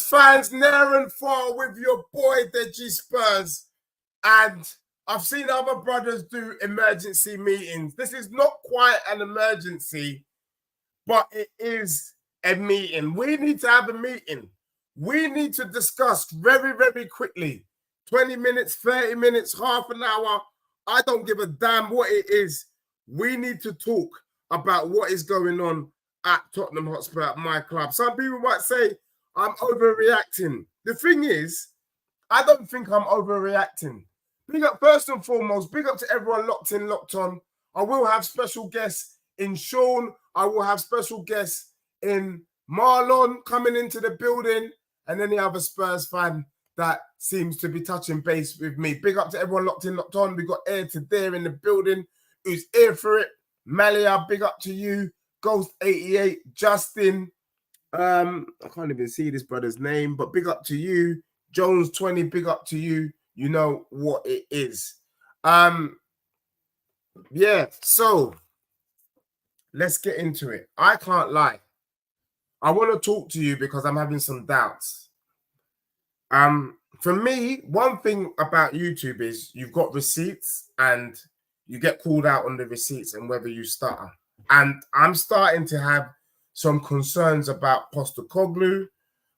fans, near and far, with your boy, Deji Spurs. And I've seen other brothers do emergency meetings. This is not quite an emergency, but it is a meeting. We need to have a meeting. We need to discuss very, very quickly. 20 minutes, 30 minutes, half an hour. I don't give a damn what it is. We need to talk about what is going on at Tottenham Hotspur, at my club. Some people might say I'm overreacting. The thing is, I don't think I'm overreacting. Big up, first and foremost, big up to everyone locked in, locked on. I will have special guests in Sean. I will have special guests in Marlon coming into the building, and any other Spurs fan that seems to be touching base with me. Big up to everyone locked in, locked on. We got Air to Dare in the building who's here for it. Malia, big up to you. Ghost88, Justin. I can't even see this brother's name, but big up to you. Jones20, big up to you. You know what it is. Yeah, so let's get into it. I can't lie. I want to talk to you because I'm having some doubts. For me, one thing about YouTube is you've got receipts and you get called out on the receipts and whether you stutter. And I'm starting to have some concerns about Postecoglou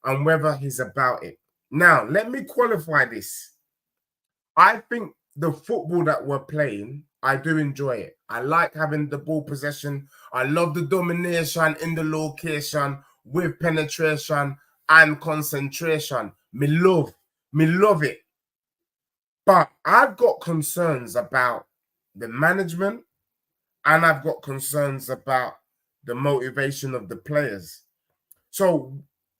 and whether he's about it. Now, let me qualify this. I think the football that we're playing, I do enjoy it. I like having the ball possession. I love the domination in the location with penetration and concentration. Me love it. But I've got concerns about the management and I've got concerns about the motivation of the players. So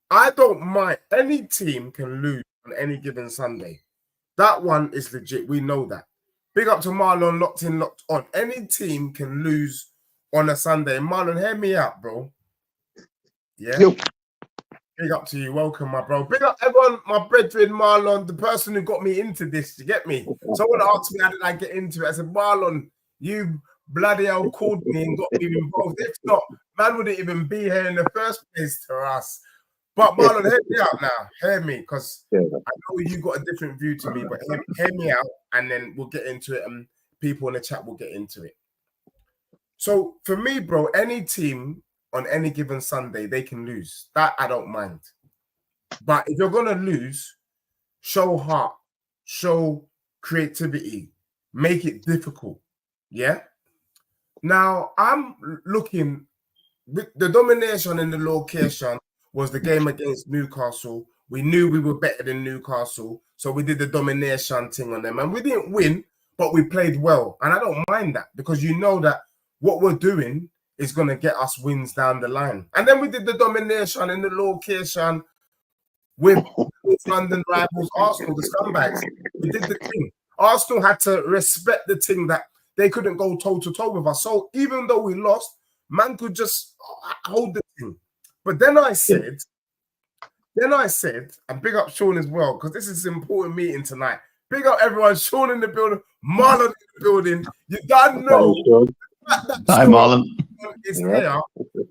I don't mind. Any team can lose on any given Sunday. That one is legit. We know that. Big up to Marlon, locked in, locked on. Any team can lose on a Sunday. Marlon, hear me out, bro. Yeah? Yo. Big up to you. Welcome, my bro. Big up everyone, my brethren, Marlon, the person who got me into this. You get me? Someone asked me how did I get into it. I said, Marlon, you bloody hell called me and got me involved. If not, man wouldn't even be here in the first place to us. But Marlon, hear me out now. Hear me, because I know you got a different view to me, but hear me out, and then we'll get into it, and people in the chat will get into it. So for me, bro, any team on any given Sunday, they can lose. That I don't mind. But if you're going to lose, show heart, show creativity, make it difficult. Yeah? Now, I'm looking, the domination in the location was the game against Newcastle. We knew we were better than Newcastle, so we did the domination thing on them. And we didn't win, but we played well. And I don't mind that because you know that what we're doing is going to get us wins down the line. And then we did the domination in the location with London rivals, Arsenal, the scumbags. We did the thing. Arsenal had to respect the thing that they couldn't go toe-to-toe with us. So even though we lost, man could just hold the thing. But then I said, and big up Sean as well, because this is an important meeting tonight. Big up everyone, Sean in the building, Marlon in the building. You don't know Hi, Marlon. Is here.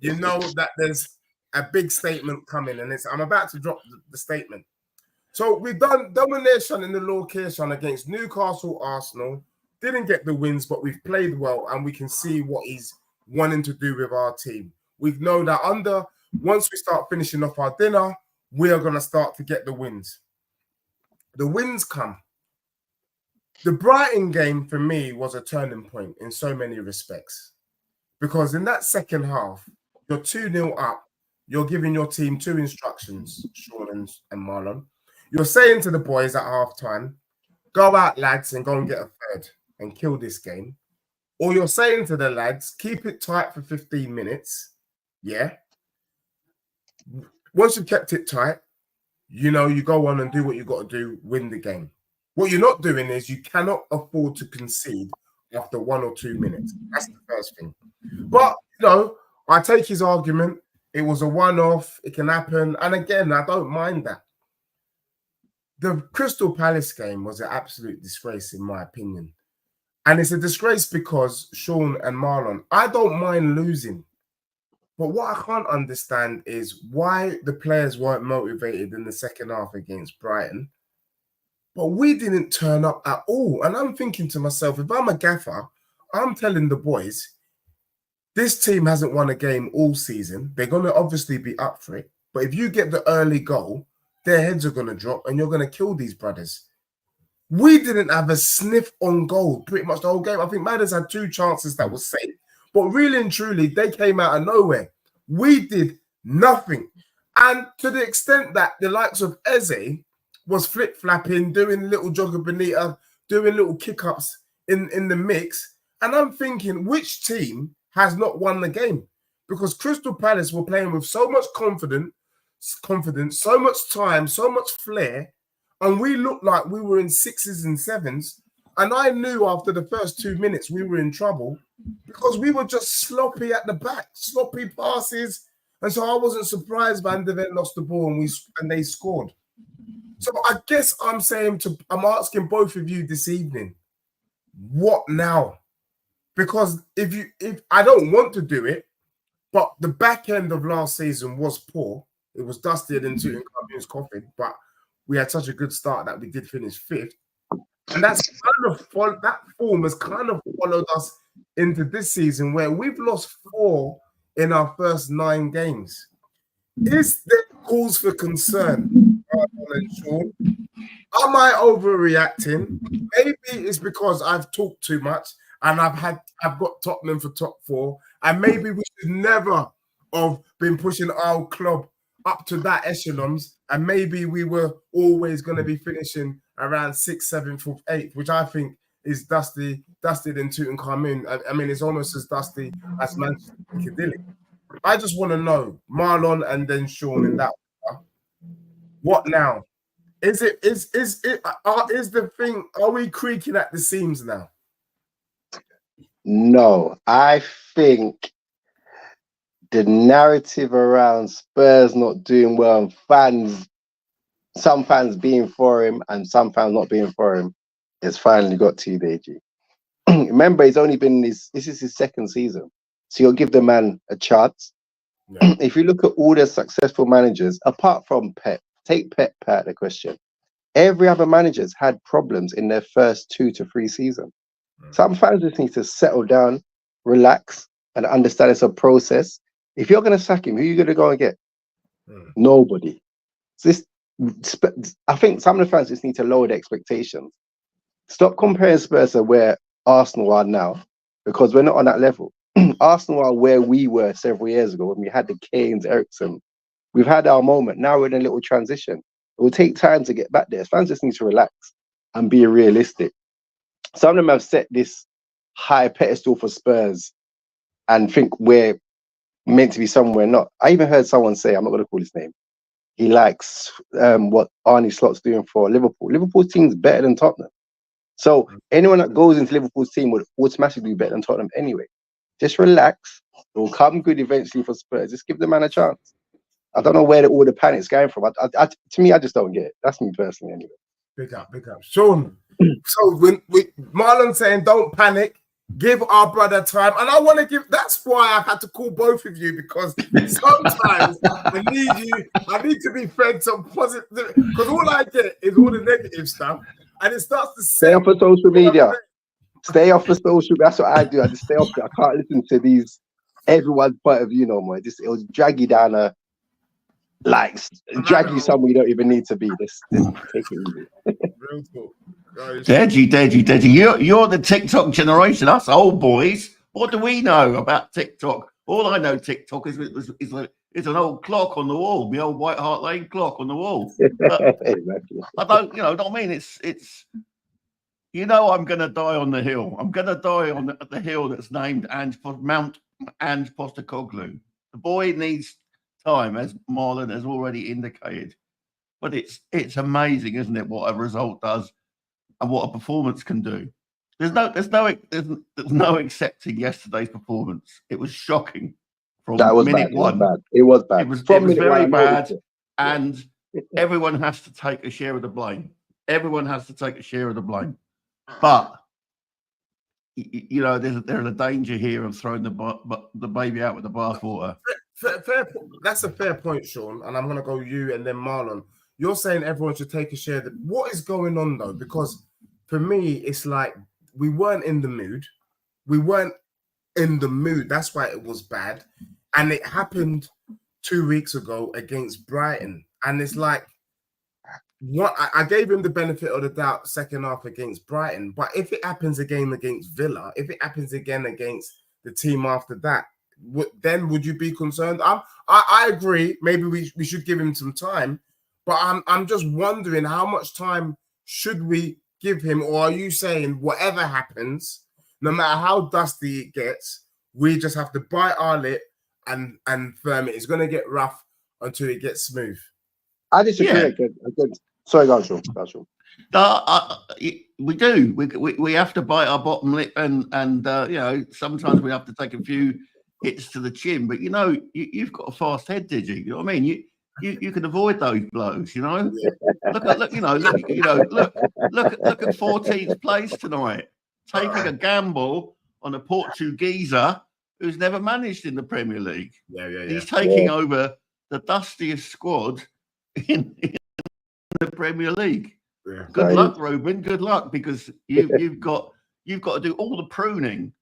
You know that there's a big statement coming, and I'm about to drop the statement. So we've done domination in the location against Newcastle, Arsenal. Didn't get the wins, but we've played well, and we can see what he's wanting to do with our team. We know that once we start finishing off our dinner, we are going to start to get the wins. The wins come. The Brighton game for me was a turning point in so many respects. Because in that second half, you're 2-0 up. You're giving your team 2 instructions, Sean and Marlon. You're saying to the boys at halftime, go out, lads, and go and get a third and kill this game. Or you're saying to the lads, keep it tight for 15 minutes. Yeah. Once you've kept it tight, you know, you go on and do what you got to do, win the game. What you're not doing is you cannot afford to concede after 1 or 2 minutes. That's the first thing. But, you know, I take his argument. It was a one-off. It can happen. And again, I don't mind that. The Crystal Palace game was an absolute disgrace, in my opinion. And it's a disgrace because Sean and Marlon, I don't mind losing. But what I can't understand is why the players weren't motivated in the second half against Brighton. But we didn't turn up at all. And I'm thinking to myself, if I'm a gaffer, I'm telling the boys, this team hasn't won a game all season. They're going to obviously be up for it. But if you get the early goal, their heads are going to drop and you're going to kill these brothers. We didn't have a sniff on goal pretty much the whole game. I think Madders had 2 chances that was saved. But really and truly, they came out of nowhere. We did nothing. And to the extent that the likes of Eze was flip-flapping, doing little jogger bonita, doing little kick-ups in the mix. And I'm thinking, which team has not won the game? Because Crystal Palace were playing with so much confidence, so much time, so much flair, and we looked like we were in 6s and 7s. And I knew after the first 2 minutes we were in trouble because we were just sloppy at the back, sloppy passes. And so I wasn't surprised Van de Ven lost the ball and they scored. So I guess I'm asking both of you this evening, what now? Because if I don't want to do it, but the back end of last season was poor. It was dusted into Tottenham's coffin, but we had such a good start that we did finish 5th. And that form has kind of followed us into this season where we've lost 4 in our first 9 games. Is there cause for concern, and Sean? Am I overreacting? Maybe it's because I've talked too much and I've got Tottenham for top 4, and maybe we should never have been pushing our club up to that echelons, and maybe we were always going to be finishing around 6th, 7th, or 8th, which I think is dusted in Tutankhamun. I mean, it's almost as dusty as Manchester Piccadilly. I just want to know, Marlon and then Sean in that order, what now? Is the thing, are we creaking at the seams now? No, I think the narrative around Spurs not doing well and some fans being for him and some fans not being for him, it's finally got to you, Deji. Remember, he's only been this is his 2nd season. So you'll give the man a chance. Yeah. If you look at all the successful managers, apart from Pep, take Pep out of the question. Every other manager's had problems in their first 2 to 3 seasons. Some fans just need to settle down, relax, and understand it's a process. If you're going to sack him, who are you going to go and get? Nobody. I think some of the fans just need to lower their expectations. Stop comparing Spurs to where Arsenal are now, because we're not on that level. Arsenal are where we were several years ago when we had the Kanes, Eriksen. We've had our moment. Now we're in a little transition. It will take time to get back there. Fans just need to relax and be realistic. Some of them have set this high pedestal for Spurs and think we're meant to be somewhere not. I even heard someone say, I'm not going to call his name, he likes what Arne Slot's doing for Liverpool. Liverpool's team's better than Tottenham. So anyone that goes into Liverpool's team would automatically be better than Tottenham anyway. Just relax. It will come good eventually for Spurs. Just give the man a chance. I don't know where all the panic's going from. To me, I just don't get it. That's me personally anyway. Big up. Sean, so when Marlon saying don't panic, give our brother time. And I want to give, that's why I've had to call both of you, because sometimes I need to be fed some positive, because all I get is all the negative stuff. And it starts to stay off of social media. Stay off of social. That's what I do. I just stay off. I can't listen to these everyone's point of view no more. It'll drag you down drag you somewhere you don't even need to be. Just take it easy. Real talk. Deji. You're the TikTok generation. Us old boys. What do we know about TikTok? All I know TikTok is an old clock on the wall, the old White Hart Lane clock on the wall. Exactly. I don't, what I mean? It's I'm going to die on the hill. I'm going to die on the hill that's named Mount Ange Postecoglou. The boy needs time, as Marlon has already indicated. But it's amazing, isn't it, what a result does and what a performance can do. There's no accepting yesterday's performance. It was shocking from minute one. It was bad. It was very bad, and everyone has to take a share of the blame. Everyone has to take a share of the blame. But there's a danger here of throwing the baby out with the bathwater. That's a fair point, Sean. And I'm gonna go you and then Marlon. You're saying everyone should take a share. What is going on though? Because for me, it's like we weren't in the mood. We weren't in the mood. That's why it was bad, and it happened 2 weeks ago against Brighton. And it's like, what I gave him the benefit of the doubt second half against Brighton, but if it happens again against Villa, if it happens again against the team after that, then would you be concerned? I agree. Maybe we should give him some time, but I'm just wondering how much time should we give him, or are you saying whatever happens, no matter how dusty it gets, we just have to bite our lip and firm it? It's going to get rough until it gets smooth. I disagree. Yeah. Sorry, go on, Sean. We do. We have to bite our bottom lip, and you know, sometimes we have to take a few hits to the chin. But you know, you've got a fast head, did you? You know what I mean? You can avoid those blows. You know, look at 14th place tonight, taking a gamble on a Portugueser who's never managed in the Premier League. Yeah. He's taking over the dustiest squad in the Premier League. Yeah. Good luck, Ruben. Good luck, because you've got to do all the pruning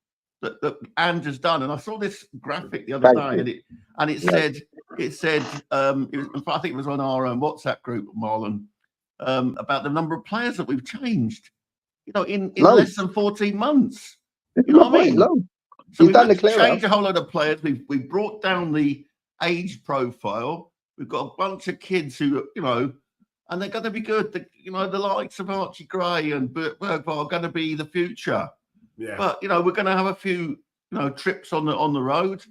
that Ange has done. And I saw this graphic the other day, and it said I think it was on our WhatsApp group, Marlon, about the number of players that we've changed. You know, in less than 14 months. You know what I mean? So we've done changed a whole lot of players. We've brought down the age profile. We've got a bunch of kids who, you know, and they're going to be good. The likes of Archie Gray and Bert Bergvall are going to be the future. Yeah. But, you know, we're going to have a few, you know, trips on the road.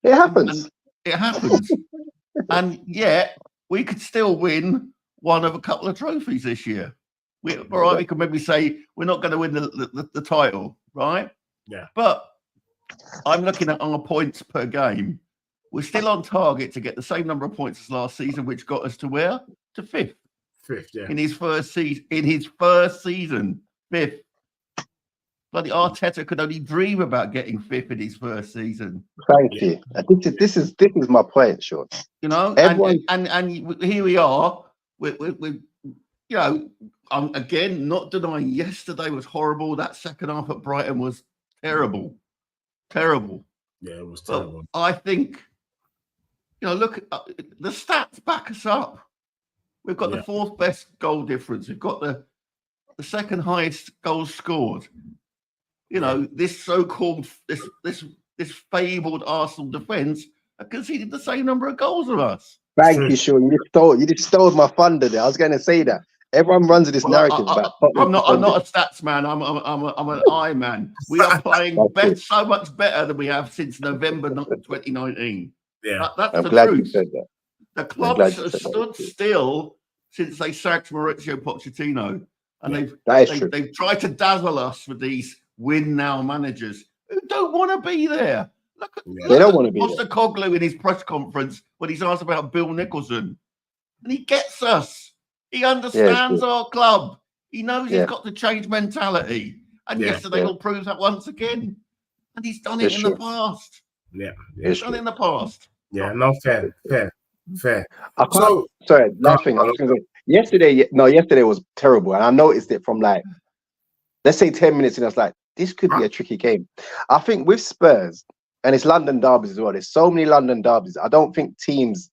It happens. And it happens. And yet we could still win one of a couple of trophies this year. We can maybe say we're not going to win the title, right? Yeah. But I'm looking at our points per game. We're still on target to get the same number of points as last season, which got us to where? To fifth. Fifth, yeah. In his first season, fifth. Bloody Arteta could only dream about getting fifth in his first season. Thank you. This is my point, Sean. You know, everyone... and here we are. We're you know, I'm again not denying yesterday was horrible. That second half at Brighton was terrible. Yeah, it was terrible. But I think, you know, look, the stats back us up. We've got the fourth best goal difference. We've got the second highest goals scored. You know, this so-called this fabled Arsenal defence have conceded the same number of goals as us. Thank you, Sean. You just stole my thunder there. I was going to say that. Everyone runs this narrative back. I'm not a stats man. I'm an eye man. We are playing so much better than we have since November 2019. Yeah, that's I'm the glad truth. you said that. The club has stood still since they sacked Mauricio Pochettino, and they've tried to dazzle us with these win now managers who don't want to be there. They don't want to be there. Postecoglou in his press conference when he's asked about Bill Nicholson, and he gets us. He understands our club. He knows he's got to change mentality. And yesterday will prove that once again. And he's done it in the past. Yeah. He's done it in the past. Yeah, no, fair. Sorry, last thing I was going to say. Yesterday was terrible. And I noticed it from like, let's say 10 minutes, and I was like, this could be a tricky game. I think with Spurs, and it's London derbies as well, there's so many London derbies. I don't think teams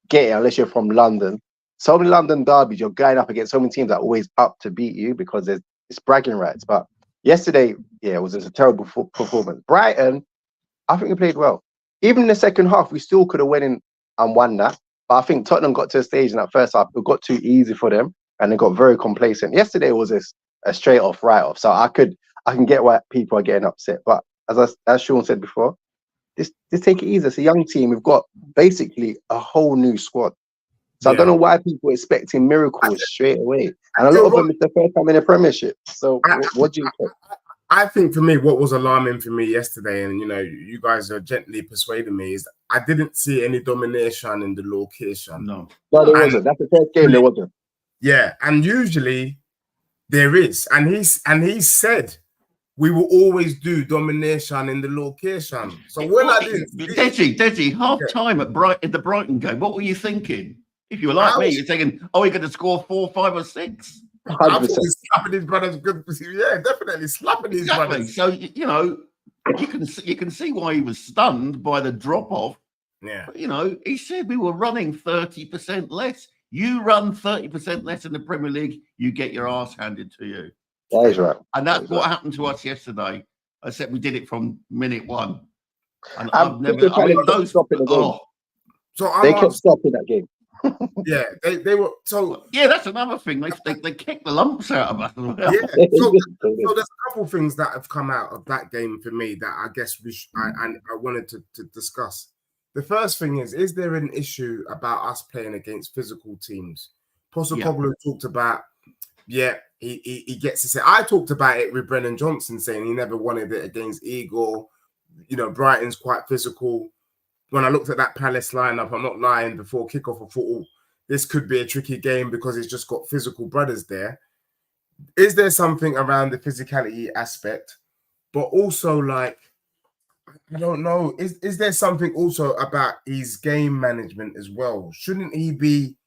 get it unless you're from London. So many London derbies, you're going up against so many teams that are always up to beat you because it's bragging rights. But yesterday, it was just a terrible performance. Brighton, I think we played well. Even in the second half, we still could have went in and won that. But I think Tottenham got to a stage in that first half, it got too easy for them and they got very complacent. Yesterday was a straight off write-off. So I can get why people are getting upset. But as Sean said before, just take it easy. It's a young team. We've got basically a whole new squad. So I don't know why people are expecting miracles straight away. And a lot of them, it's the first time in the Premiership. So what do you think? I think for me, what was alarming for me yesterday, and, you know, you guys are gently persuading me, is I didn't see any domination in the location. No, there wasn't. That's the first game there wasn't. Yeah, and usually there is. And he said we will always do domination in the location. So when I did, Deji, half time at the Brighton game, what were you thinking? If you were like me, you're thinking, "Oh, we're going to score 4, 5, or 6." I thought he's slapping his brothers. Yeah, definitely slapping his brothers. So you can see why he was stunned by the drop off. Yeah, but, he said we were running 30% less. You run 30% less in the Premier League, you get your ass handed to you. That is right. And that's what happened to us yesterday. I said we did it from minute 1. And they kept stopping that game. Yeah, they were so. Yeah, that's another thing. They kicked the lumps out of us. Yeah, so there's a couple things that have come out of that game for me that I guess I wanted to discuss. The first thing is there an issue about us playing against physical teams? Postecoglou talked about, he gets to say. I talked about it with Brennan Johnson saying he never wanted it against Igor. Brighton's quite physical. When I looked at that Palace lineup, I'm not lying, before kickoff, I thought, this could be a tricky game because it's just got physical brothers there. Is there something around the physicality aspect? But also, I don't know, is there something also about his game management as well? Shouldn't he be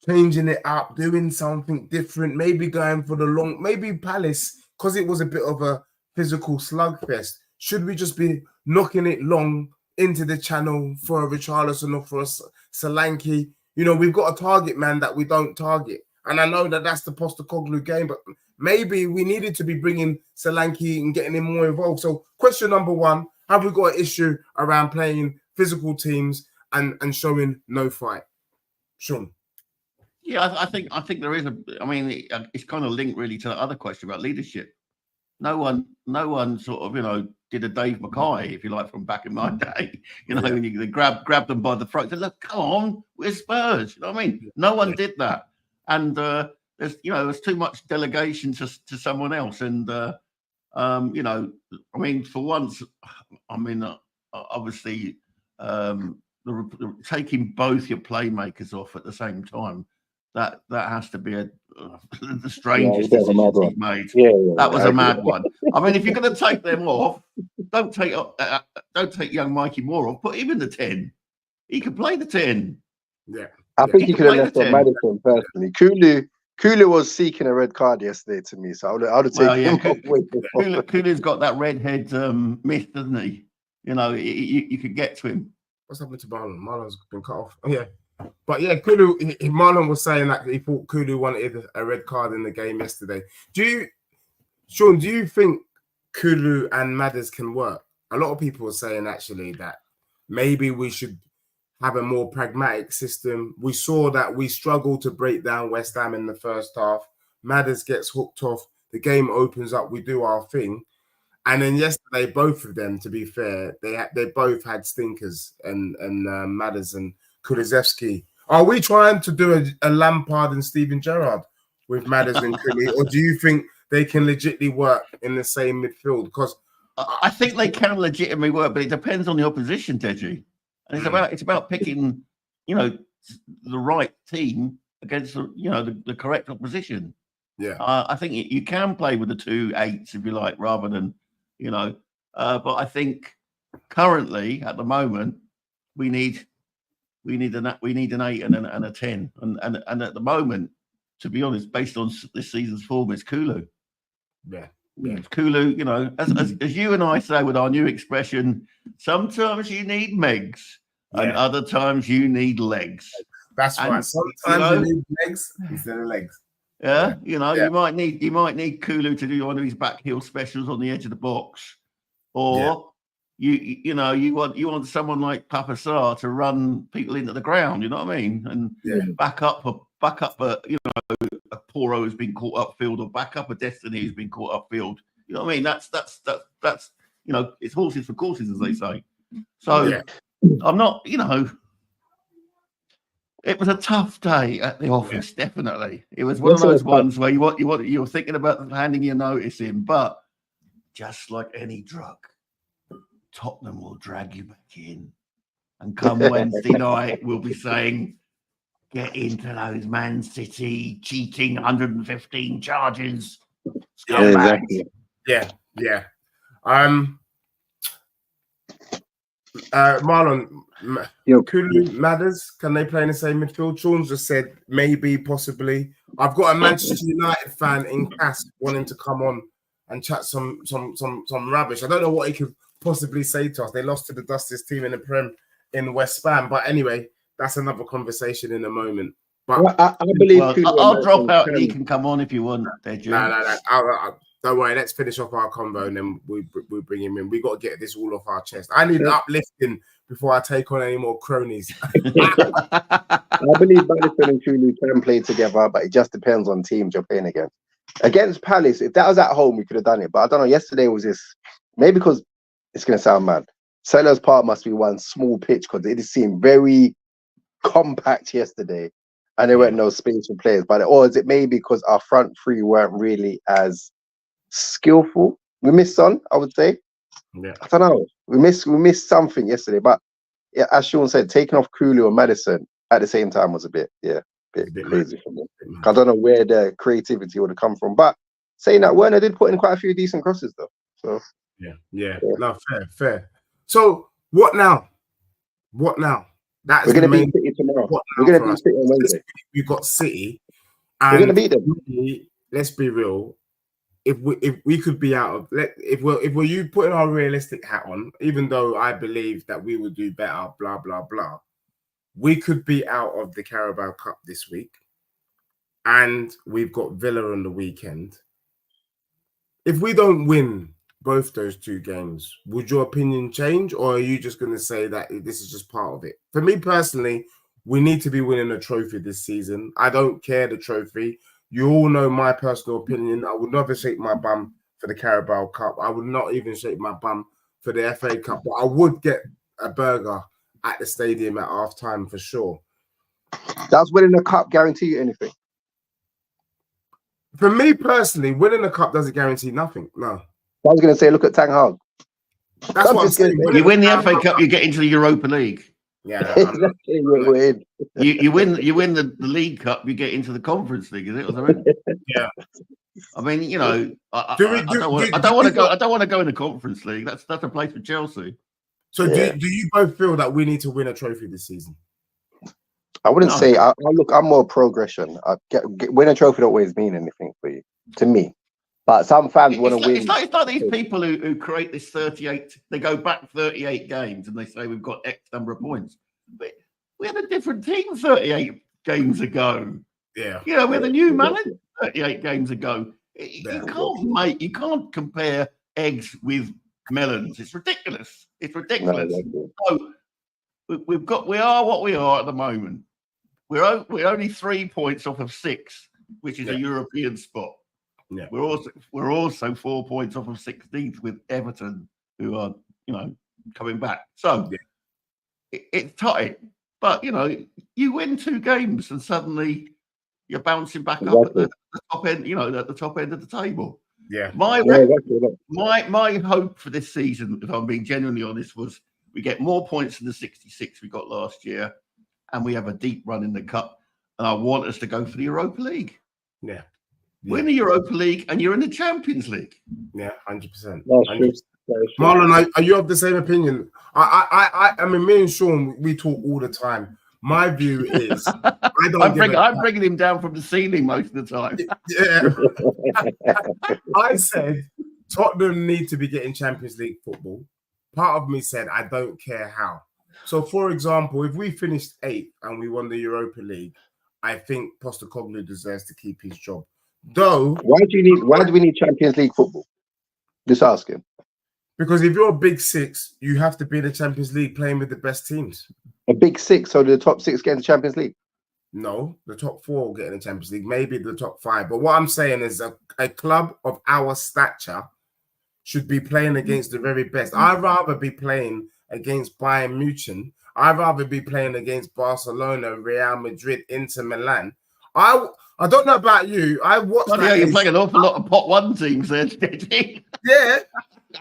changing it up, doing something different, maybe going for the long, maybe Palace, because it was a bit of a physical slugfest, should we just be knocking it long into the channel for a Richarlison or for a Solanke? We've got a target man that we don't target. And I know that that's the Postecoglou game, but maybe we needed to be bringing Solanke and getting him more involved. So question number 1, have we got an issue around playing physical teams and showing no fight? Sean? Yeah, I think there is it's kind of linked really to the other question about leadership. No one sort of, did a Dave Mackay, if you like, from back in my day. When you grab them by the throat, say, "Look, come on, we're Spurs." You know what I mean? No one did that, and there's too much delegation to someone else. And for once, obviously, taking both your playmakers off at the same time. That has to be the strangest decision he's made. That was a mad one. If you're going to take them off, don't take young Mikey Moore off. Put him in the 10. He can play the 10. Yeah, I think he could have left on Madison personally. Kulu was seeking a red card yesterday to me, so I would have taken him. Kulu's got that redhead myth, doesn't he? You could get to him. What's happened to Marlon? Marlon's been cut off. Oh, yeah. But yeah, Kulu, Marlon was saying that he thought Kulu wanted a red card in the game yesterday. Sean, do you think Kulu and Madders can work? A lot of people are saying actually that maybe we should have a more pragmatic system. We saw that we struggled to break down West Ham in the first half. Madders gets hooked off. The game opens up. We do our thing. And then yesterday, both of them, to be fair, they both had stinkers, and Madders and Kulusevski. Are we trying to do a Lampard and Steven Gerrard with Madders and Kulu, or do you think they can legitimately work in the same midfield? Because I think they can legitimately work, but it depends on the opposition, Deji. And it's about picking, the right team against the correct opposition. Yeah, I think you can play with the 2 8s if you like, rather than But I think currently at the moment we need an 8 and a 10, and at the moment, to be honest, based on this season's form, it's Kulu. Yeah. It's Kulu. As you and I say with our new expression, sometimes you need megs, and other times you need legs. That's right. Sometimes you need legs instead of legs. You might need Kulu to do one of his back heel specials on the edge of the box, or you want someone like Papa Sarr to run people into the ground. You know what I mean? And back up a Poro who's been caught upfield, or back up a Destiny who's been caught upfield. You know what I mean? That's it's horses for courses, as they say. So I'm not, it was a tough day at the office, definitely. It was one of those ones where you're thinking about handing your notice in, but just like any drug, Tottenham will drag you back in. And come Wednesday night, we'll be saying, get into those Man City cheating 115 charges. Exactly. Yeah. Marlon, Kulu, Madders, can they play in the same midfield? Sean's just said maybe, possibly. I've got a Manchester United fan in Cass wanting to come on and chat some rubbish. I don't know what he could possibly say to us. They lost to the Dustiest team in the Prem in West Ham, but anyway, that's another conversation in a moment. But well, I believe I'll drop out and you can come on if you want. No. Don't worry. Let's finish off our convo and then we bring him in. We got to get this all off our chest. I need uplifting before I take on any more cronies. I believe Madison and Kulu can play together, but it just depends on teams you're playing against. Against Palace, if that was at home, we could have done it. But I don't know. Yesterday was this, maybe because it's going to sound mad. Sellers Park must be one small pitch because it seemed very compact yesterday, and there weren't no space for players. But or is it maybe because our front three weren't really as skillful? We missed Son, I would say. Yeah, I don't know. We missed something yesterday. But yeah, as Sean said, taking off Kulu or Madison at the same time was a bit crazy for me. I don't know where the creativity would have come from. But saying that, Werner did put in quite a few decent crosses though. So yeah. No, fair. So what now? That is we're going to beat City tomorrow. We're going to beat City on Wednesday. We've got City. We're going to beat them. Let's be real. If we could be out of if we're you putting our realistic hat on, even though I believe that we will do better, blah blah blah, we could be out of the Carabao Cup this week, and we've got Villa on the weekend. If we don't win both those two games, would your opinion change, or are you just going to say that this is just part of it? For me personally, we need to be winning a trophy this season. I don't care the trophy. You all know my personal opinion. I would never shake my bum for the Carabao Cup. I would not even shake my bum for the FA Cup, but I would get a burger at the stadium at half time for sure. Does winning the cup guarantee you anything? For me personally, winning the cup doesn't guarantee nothing. No. I was going to say, look at Ten Hag. That's what I'm saying. You win the FA Cup, you get into the Europa League. Yeah, exactly. You win the League Cup, you get into the Conference League, is it? Or something? Yeah. I mean, you know, I don't want to go in the Conference League. That's a place for Chelsea. So do you both feel that we need to win a trophy this season? I wouldn't say. I'm more progression. Win a trophy don't always mean anything for you, to me. But some fans want to win. It's like these people who create this 38. They go back 38 games and they say we've got X number of points. But we had a different team 38 games ago. Yeah. You know, we had a new manager 38 games ago. You can't compare eggs with melons. It's ridiculous. So we are what we are at the moment. We're only 3 points off of 6, which is a European spot. Yeah. We're also 4 points off of 16th with Everton, who are coming back. So it's tight, but you win 2 games and suddenly you're bouncing back up at the top end. At the top end of the table. Yeah. My hope for this season, if I'm being genuinely honest, was we get more points than the 66 we got last year, and we have a deep run in the cup. And I want us to go for the Europa League. Yeah. Win the Europa League, and you're in the Champions League. Yeah, 100%. Marlon, are you of the same opinion? I mean, me and Sean, we talk all the time. My view is, I'm bringing him down from the ceiling most of the time. Yeah. I said Tottenham need to be getting Champions League football. Part of me said I don't care how. So, for example, if we finished 8th and we won the Europa League, I think Postecoglou deserves to keep his job. Though, why do we need Champions League football? Just asking. Because if you're a big 6, you have to be in the Champions League playing with the best teams. A big 6, so the top 6 get in the Champions League? No, the top 4 will get in the Champions League, maybe the top 5. But what I'm saying is a club of our stature should be playing against the very best. I'd rather be playing against Bayern Munich. I'd rather be playing against Barcelona, Real Madrid, Inter Milan. I don't know about you. I watched that. You're playing an awful lot of pot 1 teams there, did Yeah.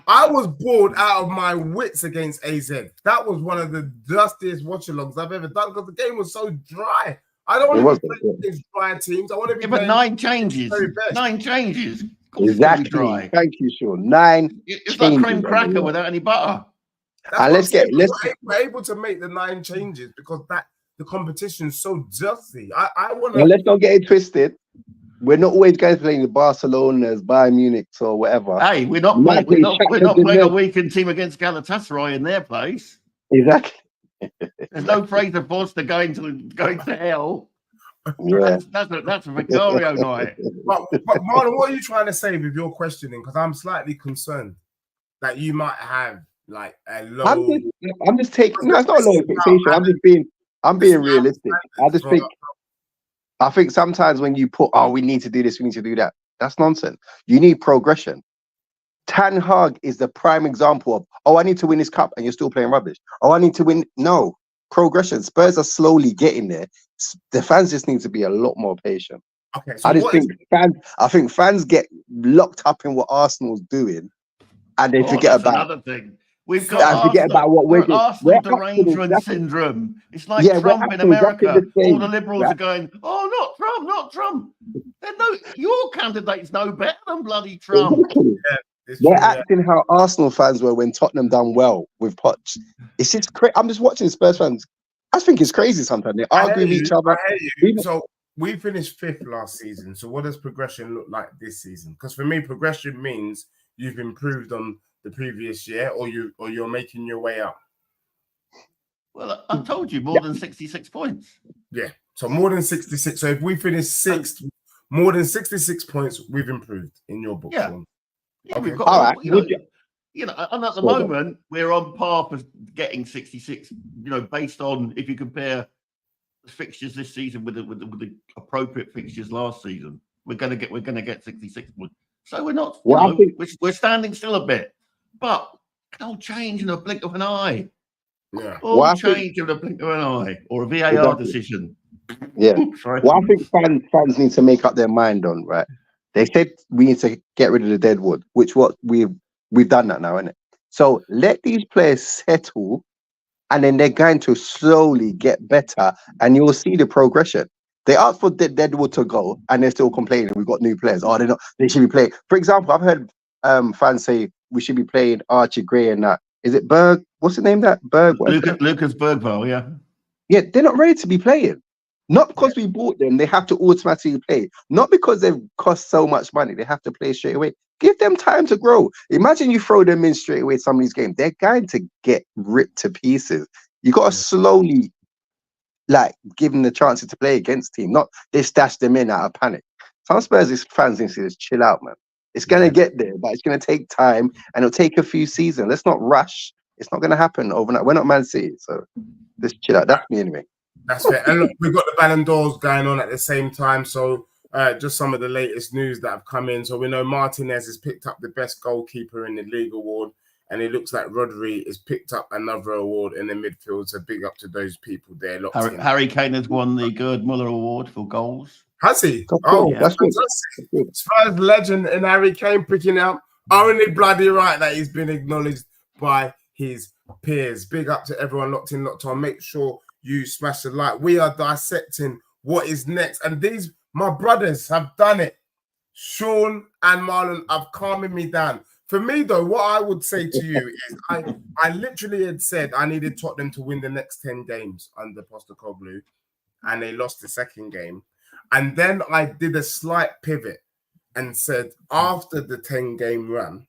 I was bored out of my wits against AZ. That was one of the dustiest watch-alongs I've ever done because the game was so dry. I don't want to be playing against dry teams. I want to be but 9 changes. 9 changes. course Exactly. It's gonna be dry. Thank you, Sean. 9 It's like changes cream on the cracker wall. without any butter. And let's get we're able to make the 9 changes because the competition's so dirty. I want and to. let's not get it twisted. We're not always going to play the Barcelonas, Bayern Munich, or whatever. Hey, we're not playing a weekend team against Galatasaray in their place. Exactly. There's no Fraser Foster going to hell. Yeah. That's a Vicario night. But Marlon, what are you trying to say with your questioning? Because I'm slightly concerned that you might have like a low. I'm just taking. No, it's not a low expectation. I'm being realistic. I think sometimes when you put, we need to do this, we need to do that. That's nonsense. You need progression. Ten Hag is the prime example of, I need to win this cup and you're still playing rubbish. I need to win. No, progression. Spurs are slowly getting there. The fans just need to be a lot more patient. Okay, so I think fans get locked up in what Arsenal's doing, and they forget about another thing. We've got forget about what we're doing. Arsenal derangement syndrome. It's like Trump in America. All the liberals are going, not Trump, not Trump. Your candidate's no better than bloody Trump. Exactly. They're acting how Arsenal fans were when Tottenham done well with Poch. It's just crazy. I'm just watching Spurs fans. I think it's crazy sometimes. They argue with each other. So we finished 5th last season. So what does progression look like this season? Because for me, progression means you've improved on the previous year, or you're making your way up. Well, I told you more than 66 points. Yeah, so more than 66. So if we finish 6th, more than 66 points, we've improved in your book. Yeah, okay. We've got. And at the moment we're on par for getting 66. Based on if you compare the fixtures this season with the appropriate fixtures last season, we're gonna get 66 points. So we're not. We're standing still a bit. But it can all change in a blink of an eye. Yeah. All change in a blink of an eye. Or a VAR decision. Yeah. Well, I think fans need to make up their mind on, right? They said we need to get rid of the dead wood, which we've done that now, isn't it? So let these players settle, and then they're going to slowly get better, and you'll see the progression. They asked for the dead wood to go, and they're still complaining. We've got new players. They're not. They should be playing. For example, I've heard fans say we should be playing Archie Gray and that. Is it Berg? What's the name? That Berg? Lucas Bergvall, yeah. Yeah, they're not ready to be playing. Not because we bought them, they have to automatically play. Not because they've cost so much money, they have to play straight away. Give them time to grow. Imagine you throw them in straight away some of these games. They're going to get ripped to pieces. You got to slowly, give them the chances to play against team. Not they stash them in out of panic. Some Spurs fans need to just chill out, man. It's going to get there, but it's going to take time, and it'll take a few seasons. Let's not rush. It's not going to happen overnight. We're not Man City, so just chill out. That's me anyway. That's fair. And look, we've got the Ballon d'Ors going on at the same time. So just some of the latest news that have come in. So we know Martinez has picked up the best goalkeeper in the league award, and it looks like Rodri has picked up another award in the midfield. So big up to those people there. Harry Kane has won the Gerd Muller Award for goals. Has he? That's fantastic. Good. Spurs legend and Harry Kane picking up. Only bloody right that he's been acknowledged by his peers. Big up to everyone locked in, locked on. Make sure you smash the like. We are dissecting what is next. And my brothers have done it. Sean and Marlon have calmed me down. For me, though, what I would say to you is I literally had said I needed Tottenham to win the next 10 games under Postecoglou, and they lost the second game. And then I did a slight pivot and said after the 10-game run,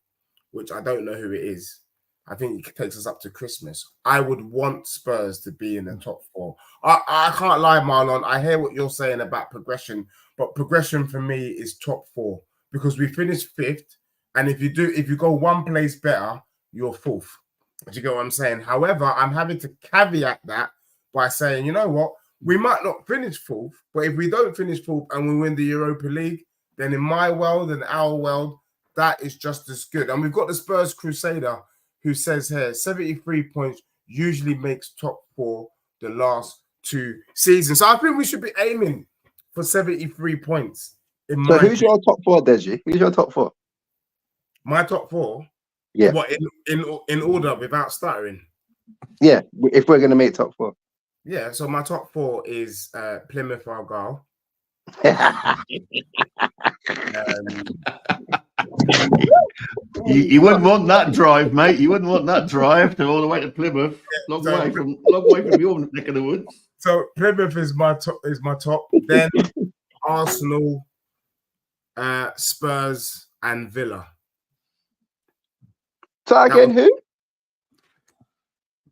which I don't know who it is, I think it takes us up to Christmas, I would want Spurs to be in the top 4. I can't lie, Marlon. I hear what you're saying about progression, but progression for me is top 4 because we finished 5th. And if you go one place better, you're 4th. Do you get what I'm saying? However, I'm having to caveat that by saying, you know what? We might not finish 4th, but if we don't finish 4th and we win the Europa League, then in my world and our world, that is just as good. And we've got the Spurs Crusader who says here, 73 points usually makes top 4 the last 2 seasons. So I think we should be aiming for 73 points. So who's your top 4, Deji? Who's your top 4? My top 4? Yeah. What, in order without stuttering? Yeah, if we're going to make top 4. Yeah, so my top 4 is Plymouth Argyle. You wouldn't want that drive, mate. You wouldn't want that drive to all the way to Plymouth. Long way from your neck of the woods. So Plymouth is my top. Then Arsenal, Spurs, and Villa. So again, who?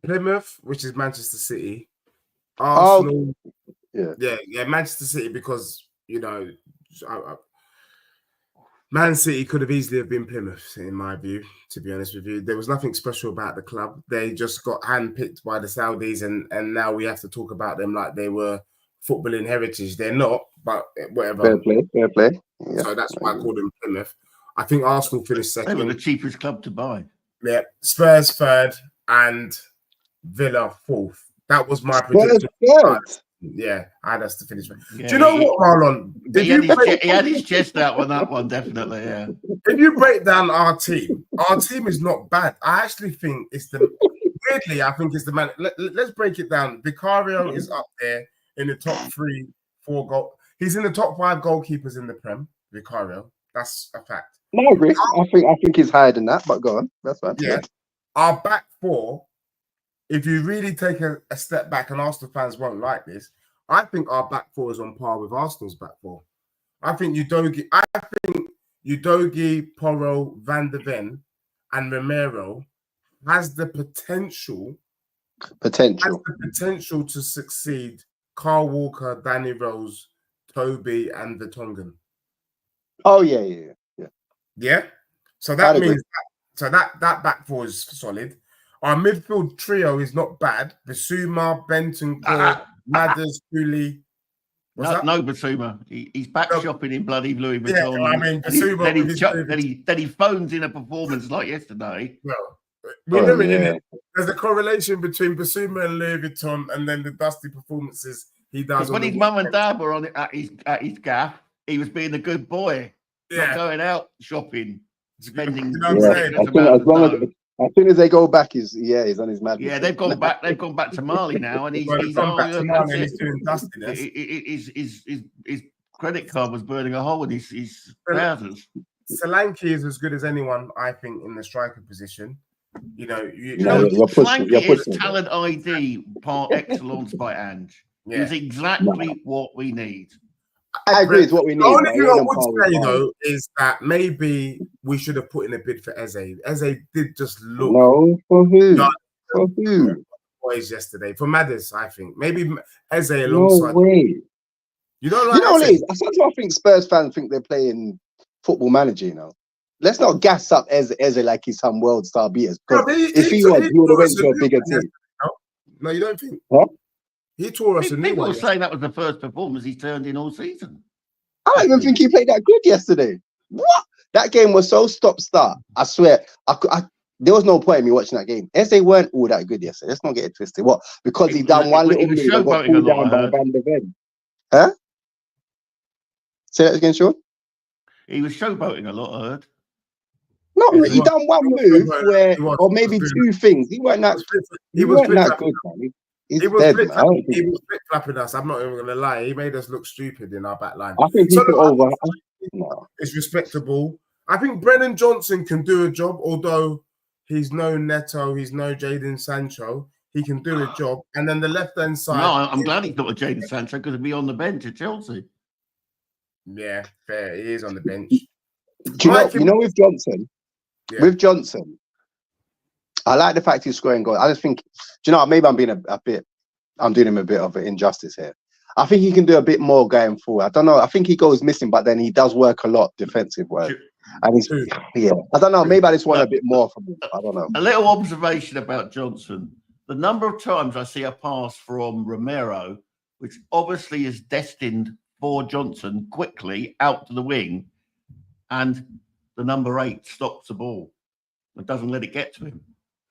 Plymouth, which is Manchester City. Oh, Arsenal, yeah, Manchester City, because Man City could have easily have been Plymouth, in my view, to be honest with you. There was nothing special about the club. They just got handpicked by the Saudis, and now we have to talk about them like they were footballing heritage. They're not, but whatever. Fair play. Yeah. So that's why I called them Plymouth. I think Arsenal finished second. They were the cheapest club to buy. Yeah, Spurs third and Villa fourth. That was my prediction. Yeah, I had us to finish. Yeah, do you know what, Marlon? He had his chest out on that one, definitely. Yeah. If you break down our team is not bad. I actually think it's weirdly, I think it's the man. Let's break it down. Vicario is up there in the top 3-4 goal. He's in the top 5 goalkeepers in the Prem. Vicario, that's a fact. No, I agree. I think he's higher than that, but go on. That's fine. Yeah. Our back four, if you really take a step back, and Arsenal fans won't like this, I think our back four is on par with Arsenal's back four. I think Udogie, Porro, Van de Ven, and Romero has the potential to succeed Carl Walker, Danny Rose, Toby, and Vertonghen. Oh yeah. Yeah. So that means that back four is solid. Our midfield trio is not bad. Bissouma, Benton, Madders, Kulu. No, Bissouma. He's back shopping in bloody Louis Vuitton. Yeah, I mean, Bissouma. Then he phones in a performance like yesterday. Well, we know it, innit? There's a correlation between Bissouma and Louis Vuitton, and then the dusty performances he does. When his mum and dad were on at his gaff, he was being a good boy. Yeah. Not going out shopping, spending. You know what I'm saying? As soon as they go back, he's on his madness. Yeah, they've gone back. They've gone back to Mali now, and he's gone back to Mali and he's doing dustiness. His credit card was burning a hole in his trousers. Solanke is as good as anyone, I think, in the striker position. Solanke is talent ID par excellence by Ange. Yeah. It's exactly what we need. I agree, it's what we need. The only thing I would say, though, is that maybe we should have put in a bid for Eze. Eze did just look. No, for who? For who? Boys yesterday. For Madders, I think. Maybe Eze alongside. No way. You don't like Eze? Sometimes I think Spurs fans think they're playing Football Manager, Let's not gas up Eze like he's some world star beaters. If he would have went to a bigger team. No, you don't think? What? He tore us a new one. People were saying that was the first performance he's turned in all season. I don't even think he played that good yesterday. What? That game was so stop-start. I swear, there was no point in me watching that game. Eze weren't all that good yesterday. Let's not get it twisted. What? Because he done one little move and got pulled down by Van de Ven. Huh? Say that again, Sean? He was showboating a lot, I heard. No, he done one move or maybe two things. He weren't that good, man. He was flip-flapping us. I'm not even going to lie. He made us look stupid in our back line. I think it's respectable. I think Brennan Johnson can do a job, although he's no Neto, he's no Jadon Sancho. He can do a job. And then the left-hand side... No, I'm glad he's not a Jadon Sancho because he'd be on the bench at Chelsea. Yeah, fair. He is on the bench. Do you know with Johnson? Yeah. With Johnson, I like the fact he's scoring goals. I just think, maybe I'm being I'm doing him a bit of an injustice here. I think he can do a bit more going forward. I don't know. I think he goes missing, but then he does work a lot, defensive work. And I don't know. Maybe I just want a bit more from him. I don't know. A little observation about Johnson. The number of times I see a pass from Romero, which obviously is destined for Johnson quickly out to the wing, and the number 8 stops the ball and doesn't let it get to him.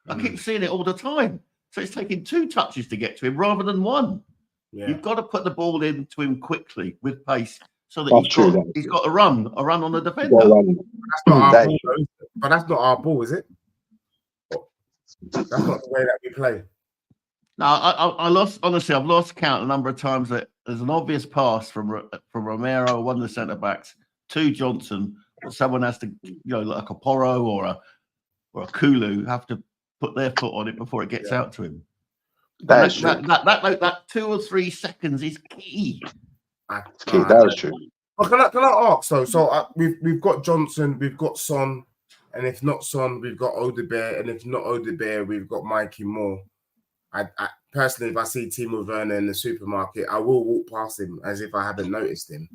I keep seeing it all the time. So it's taking 2 touches to get to him rather than 1. Yeah. You've got to put the ball into him quickly with pace so that he's got a run on the defender. But that's not our ball, is it? That's not the way that we play. No, I lost. Honestly, I've lost count the number of times that there's an obvious pass from Romero, one of the centre backs, to Johnson, someone has to, like a Porro or a Kulu, have to put their foot on it before it gets out to him. That 2 or 3 seconds is key. That is true. Oh, can I ask though? So we've got Johnson, we've got Son, and if not Son, we've got Odebear, and if not Odebear, we've got Mikey Moore. I personally, if I see Timo Werner in the supermarket, I will walk past him as if I haven't noticed him.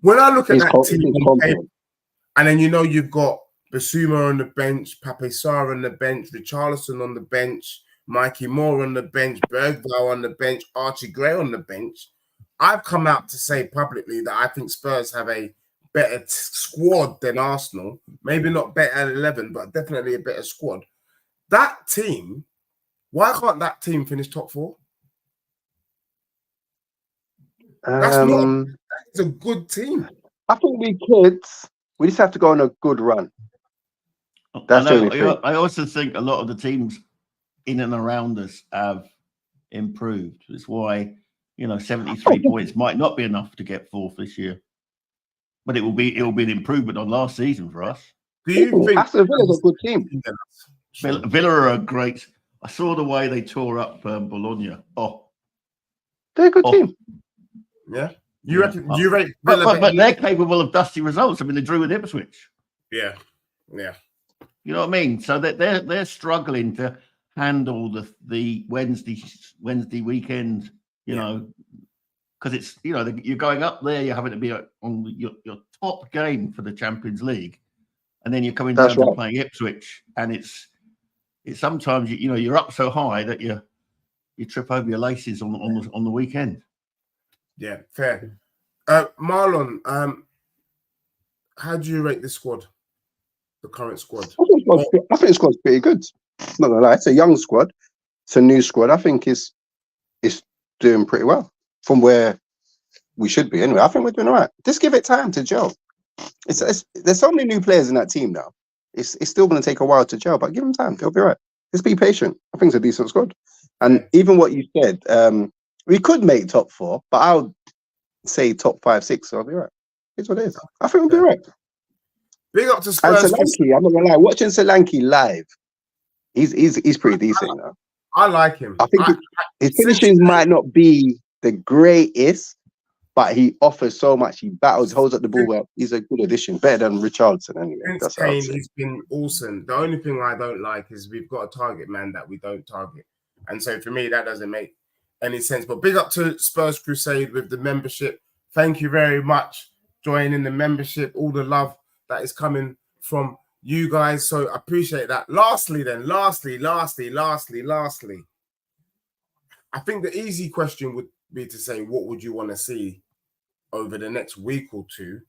When I look at that team, and then you've got Basuma on the bench, Pape Sarr on the bench, Richarlison on the bench, Mikey Moore on the bench, Bergvall on the bench, Archie Gray on the bench. I've come out to say publicly that I think Spurs have a better squad than Arsenal. Maybe not better 11, but definitely a better squad. That team, why can't that team finish top 4? That's a good team. I think we just have to go on a good run. That's the only thing. I also think a lot of the teams in and around us have improved. That's why 73 points might not be enough to get 4th this year, but it will be an improvement on last season for us. Do you think Aston Villa's a good team? Villa are a great. I saw the way they tore up Bologna. They're a good team. Yeah, you rate Villa, but they're capable of dusty results. I mean, they drew with Ipswich. Yeah. You know what I mean? So that they're struggling to handle the Wednesday weekend. Because it's you're going up there, you're having to be on your top game for the Champions League, and then you're coming down to playing Ipswich, and it's sometimes you're up so high that you trip over your laces on the weekend. Yeah, fair. Marlon, how do you rate the squad? The current squad? I think the squad's pretty good. Not gonna lie, it's a young squad. It's a new squad. I think it's doing pretty well from where we should be. Anyway, I think we're doing all right. Just give it time to gel. There's so many new players in that team now. It's still going to take a while to gel, but give them time. They'll be all right. Just be patient. I think it's a decent squad. And even what you said, we could make top 4, but I would say top 5, 6. So I'll be all right. It's what it is. I think we'll be all right. Big up to Spurs. And Solanke, I'm not gonna lie. Watching Solanke live, he's pretty decent now. I like him. I think his finishing might not be the greatest, but he offers so much. He battles, holds up the ball well. He's a good addition, better than Richarlison anyway. Since Kane, he's been awesome. The only thing I don't like is we've got a target man that we don't target, and so for me that doesn't make any sense. But big up to Spurs Crusade with the membership. Thank you very much. Joining the membership, all the love that is coming from you guys. So I appreciate that. Lastly, I think the easy question would be to say, what would you want to see over the next week or two?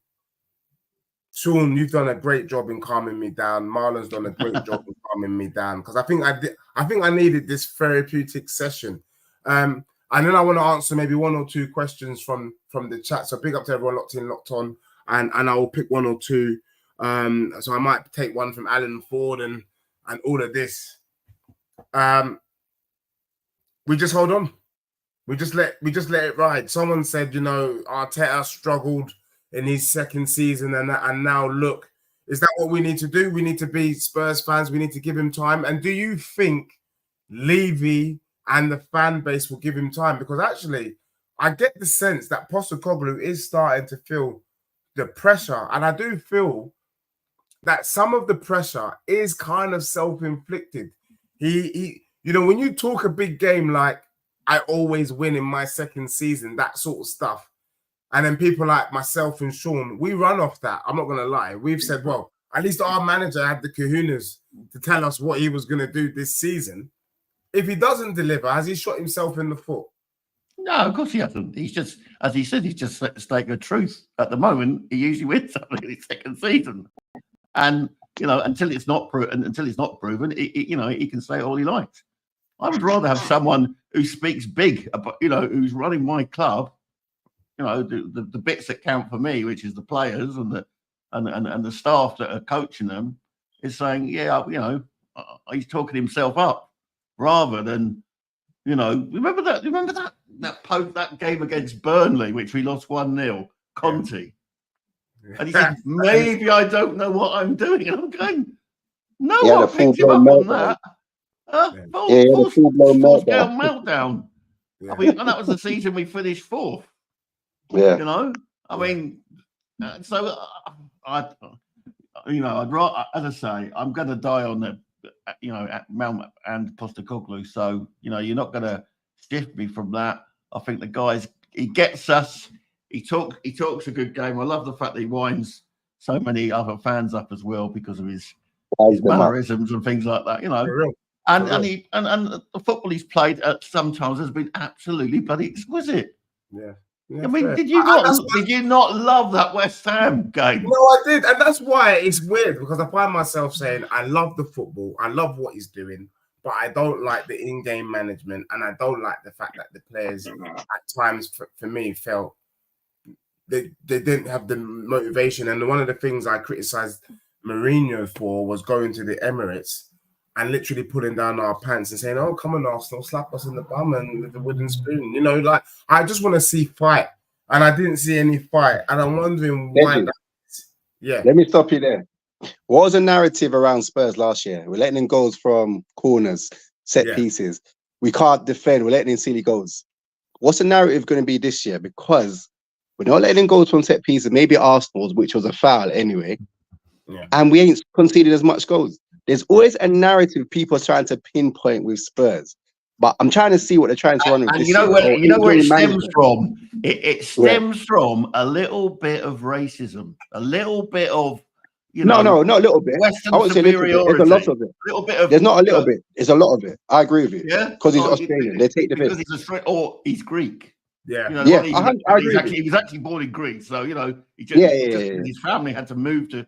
Sean, you've done a great job in calming me down. Marlon's done a great job in calming me down, because I think I needed this therapeutic session. And then I want to answer maybe 1 or 2 questions from the chat. So big up to everyone locked in, locked on, and I will pick 1 or 2. So I might take one from Alan Ford and all of this. We just hold on. We just let it ride. Someone said, Arteta struggled in his second season, and now look, is that what we need to do? We need to be Spurs fans. We need to give him time. And do you think Levy and the fan base will give him time? Because actually, I get the sense that Postecoglou is starting to feel the pressure, and I do feel that some of the pressure is kind of self-inflicted. He when you talk a big game like, I always win in my second season, that sort of stuff, and then people like myself and Sean, we run off that. I'm not going to lie. We've said, well, at least our manager had the kahunas to tell us what he was going to do this season. If he doesn't deliver, has he shot himself in the foot? No, of course he hasn't. He's just, as he said, he's just stating the truth. At the moment, he usually wins something in his second season. And, until it's not proven, he can say all he likes. I would rather have someone who speaks big about, who's running my club, the bits that count for me, which is the players and the staff that are coaching them, is saying, he's talking himself up, rather than, remember that game against Burnley, which we lost 1-0, Conte. And he said, maybe I don't know what I'm doing. And I'm going, no He had a one picked him full-blown meltdown on meltdown. that. He had a full-blown Full-scale meltdown. meltdown. Yeah. I mean, and that was the season we finished fourth. Yeah. You know, I mean, so I'd rather, as I say, I'm going to die on the, at Mount and Postecoglou. So, you're not going to shift me from that. I think the guy's, he gets us. He talks a good game. I love the fact that he winds so many other fans up as well because of his mannerisms and things like that. And the football he's played at sometimes has been absolutely bloody exquisite. Yeah. I mean, did you not love that West Ham game? No, I did, and that's why it's weird because I find myself saying I love the football, I love what he's doing, but I don't like the in-game management, and I don't like the fact that the players at times, for me, felt they didn't have the motivation. And one of the things I criticised Mourinho for was going to the Emirates and literally pulling down our pants and saying, "Oh, come on, Arsenal, slap us in the bum and with the wooden spoon." Like I just want to see fight, and I didn't see any fight, and I'm wondering why. Let me stop you there. What was the narrative around Spurs last year? We're letting in goals from corners, set pieces. We can't defend. We're letting in silly goals. What's the narrative going to be this year? Because we're not letting in goals from set pieces. Maybe Arsenal's, which was a foul anyway, and we ain't conceded as much goals. There's always a narrative people are trying to pinpoint with Spurs, but I'm trying to see what they're trying to run with. And you know where it stems from? It stems from a little bit of racism, a little bit of not a little bit. Western I won't say little bit. There's a lot of it. A little bit of. There's not a little bit. It's a lot of it. I agree with you. Yeah, because he's Australian. They take the piss. Or he's Greek. Yeah, I agree. He was actually born in Greece, so he just, his family had to move to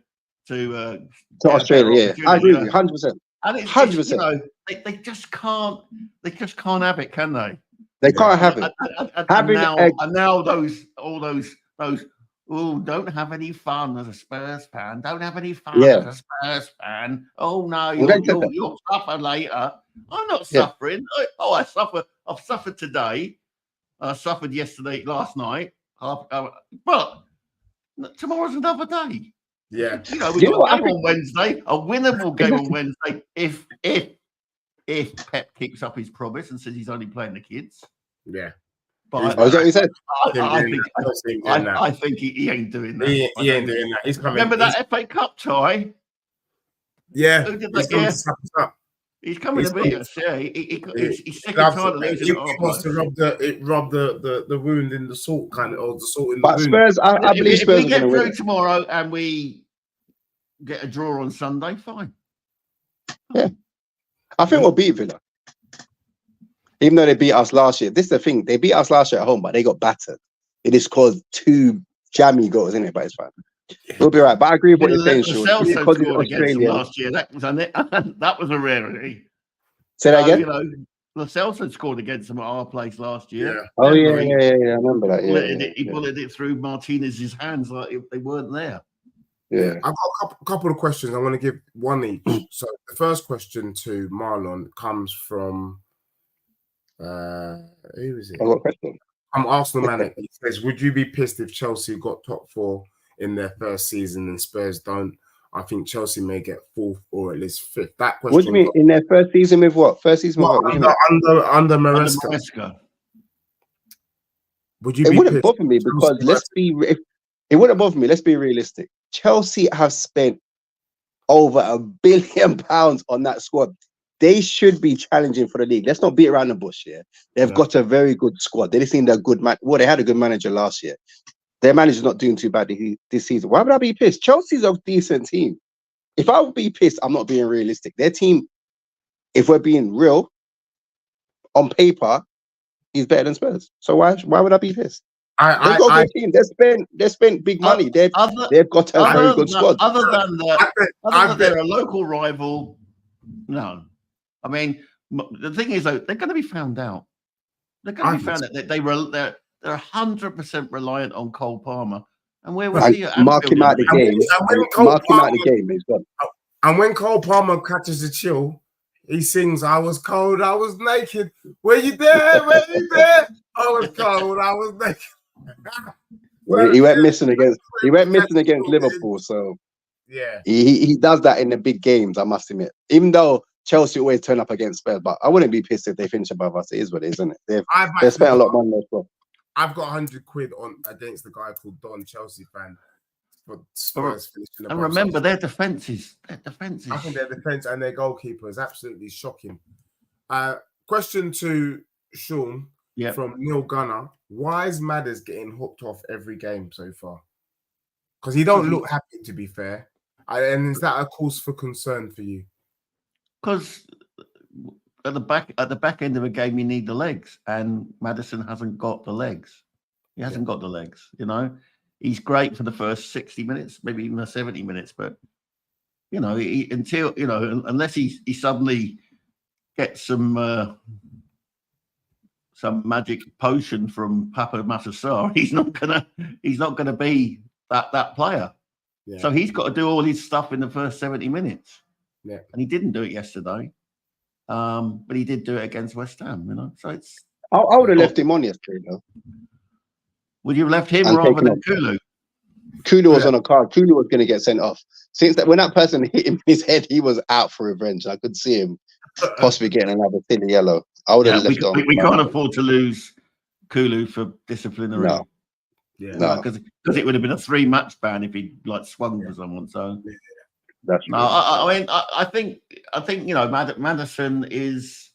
Australia. Yeah, I agree with you 100%. And it's 100%. They just can't have it, can they? They can't have it. And now those don't have any fun as a Spurs fan. Don't have any fun as a Spurs fan. Oh no, you'll suffer later. I'm not suffering. I suffer. I've suffered today. I suffered last night. But tomorrow's another day. Yeah, we got a game on Wednesday, a winnable game on Wednesday. If Pep keeps up his promise and says he's only playing the kids, but I think he ain't doing that. He ain't doing that. He's coming. Remember that FA Cup tie? Yeah, who did that he's coming to beat us. Yeah, he's sick and tired of losing. He wants to rub the wound in the salt, kind of, or the salt in the wound. Spurs, I believe Spurs are going to win. If we get through tomorrow and we get a draw on Sunday, fine. Yeah, I think we'll beat Villa, even though they beat us last year. This is the thing: they beat us last year at home, but they got battered. It is caused 2 jammy goals, isn't it? But it's fine. We'll be right. But I agree with what you're saying, Sean. Because it's Australia last year. That was a rarity. Say that again. Lo Celso scored against them at our place last year. Yeah. Oh yeah, I remember that. He bulleted it through Martinez's hands like they weren't there. Yeah. I've got a couple of questions. I want to give one each. So the first question to Marlon comes from who is it? I've got a question. I'm Arsenal Manic. He says, "Would you be pissed if Chelsea got top 4 in their first season and Spurs don't? I think Chelsea may get 4th or at least 5th." That question. What do you mean in their first season with what? First season under Maresca. Would you? It wouldn't bother me because it wouldn't bother me. Let's be realistic. Chelsea have spent over £1 billion on that squad. They should be challenging for the league. Let's not beat around the bush here. They've got a very good squad. They just need a good man. Well, they had a good manager last year. Their manager's not doing too bad this season. Why would I be pissed? Chelsea's a decent team. If I would be pissed, I'm not being realistic. Their team, if we're being real, on paper, is better than Spurs. So why would I be pissed? They've got a good team. They spent big money. They've got a very good squad. Other than they're a local rival, no. I mean, the thing is, though, they're going to be found out. They're going to be found out that they're 100% reliant on Cole Palmer, and where was he? Mark him out the game. Mark him out the game. He's gone. And when Cole Palmer catches the chill, he sings, "I was cold, I was naked. Were you there? Were you there? I was cold, I was naked." He went missing against Liverpool, so yeah. he does that in the big games, I must admit. Even though Chelsea always turn up against Spurs, but I wouldn't be pissed if they finish above us. It is what it is, isn't it? They've spent a lot of money as well. I've got 100 quid on against the guy called Don, Chelsea fan. For Spurs finishing above. And remember, their defense is. I think their defense and their goalkeeper is absolutely shocking. Question to Sean from Neil Gunner: why is Madders getting hooked off every game so far? Because he don't look happy, to be fair. And is that a cause for concern for you? Because at the back end of a game, you need the legs, and Maddison hasn't got the legs. He hasn't got the legs. You know, he's great for the first 60 minutes, maybe even the 70 minutes, but you know, unless he suddenly gets some magic potion from Papa Matassar, he's not gonna be that player. Yeah. So he's got to do all his stuff in the first 70 minutes. Yeah. And he didn't do it yesterday. But he did do it against West Ham, you know. So it's I would have left him on yesterday, though. Would you have left him rather than Kulu? Kulu was on a card. Kulu was going to get sent off. Since that, when that person hit him in his head, he was out for revenge. I could see him possibly getting another thin yellow. I would have left on. We can't afford to lose Kulu for disciplinary. No. Yeah, because it would have been a 3-match ban if he swung for someone. So that's no. I mean, I think you know, Maddison is,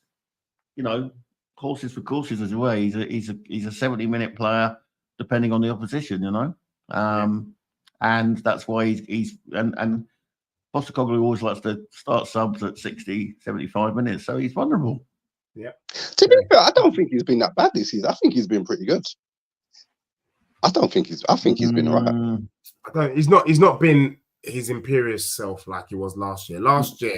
you know, horses for courses as well. He's a 70-minute player, depending on the opposition, you know. And that's why he's and Postecoglou always likes to start subs at 60, 75 minutes, so he's vulnerable. Yeah. To be fair, I don't think he's been that bad this season. I think he's been pretty good. I think he's been all right. He's not been his imperious self like he was last year. Last year,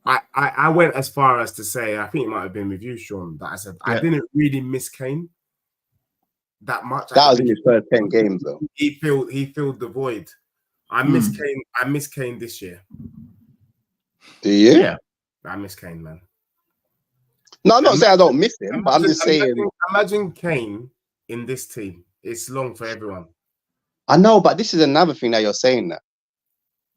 I went as far as to say, I think it might have been with you, Sean, that I said I didn't really miss Kane that much. That was in his first 10 games, though. He filled the void. I miss Kane. I miss Kane this year. Do you? Yeah. I miss Kane, man. No, I'm not saying I don't miss him, but I'm just saying. Imagine Kane in this team. It's long for everyone. I know, but this is another thing that you're saying that.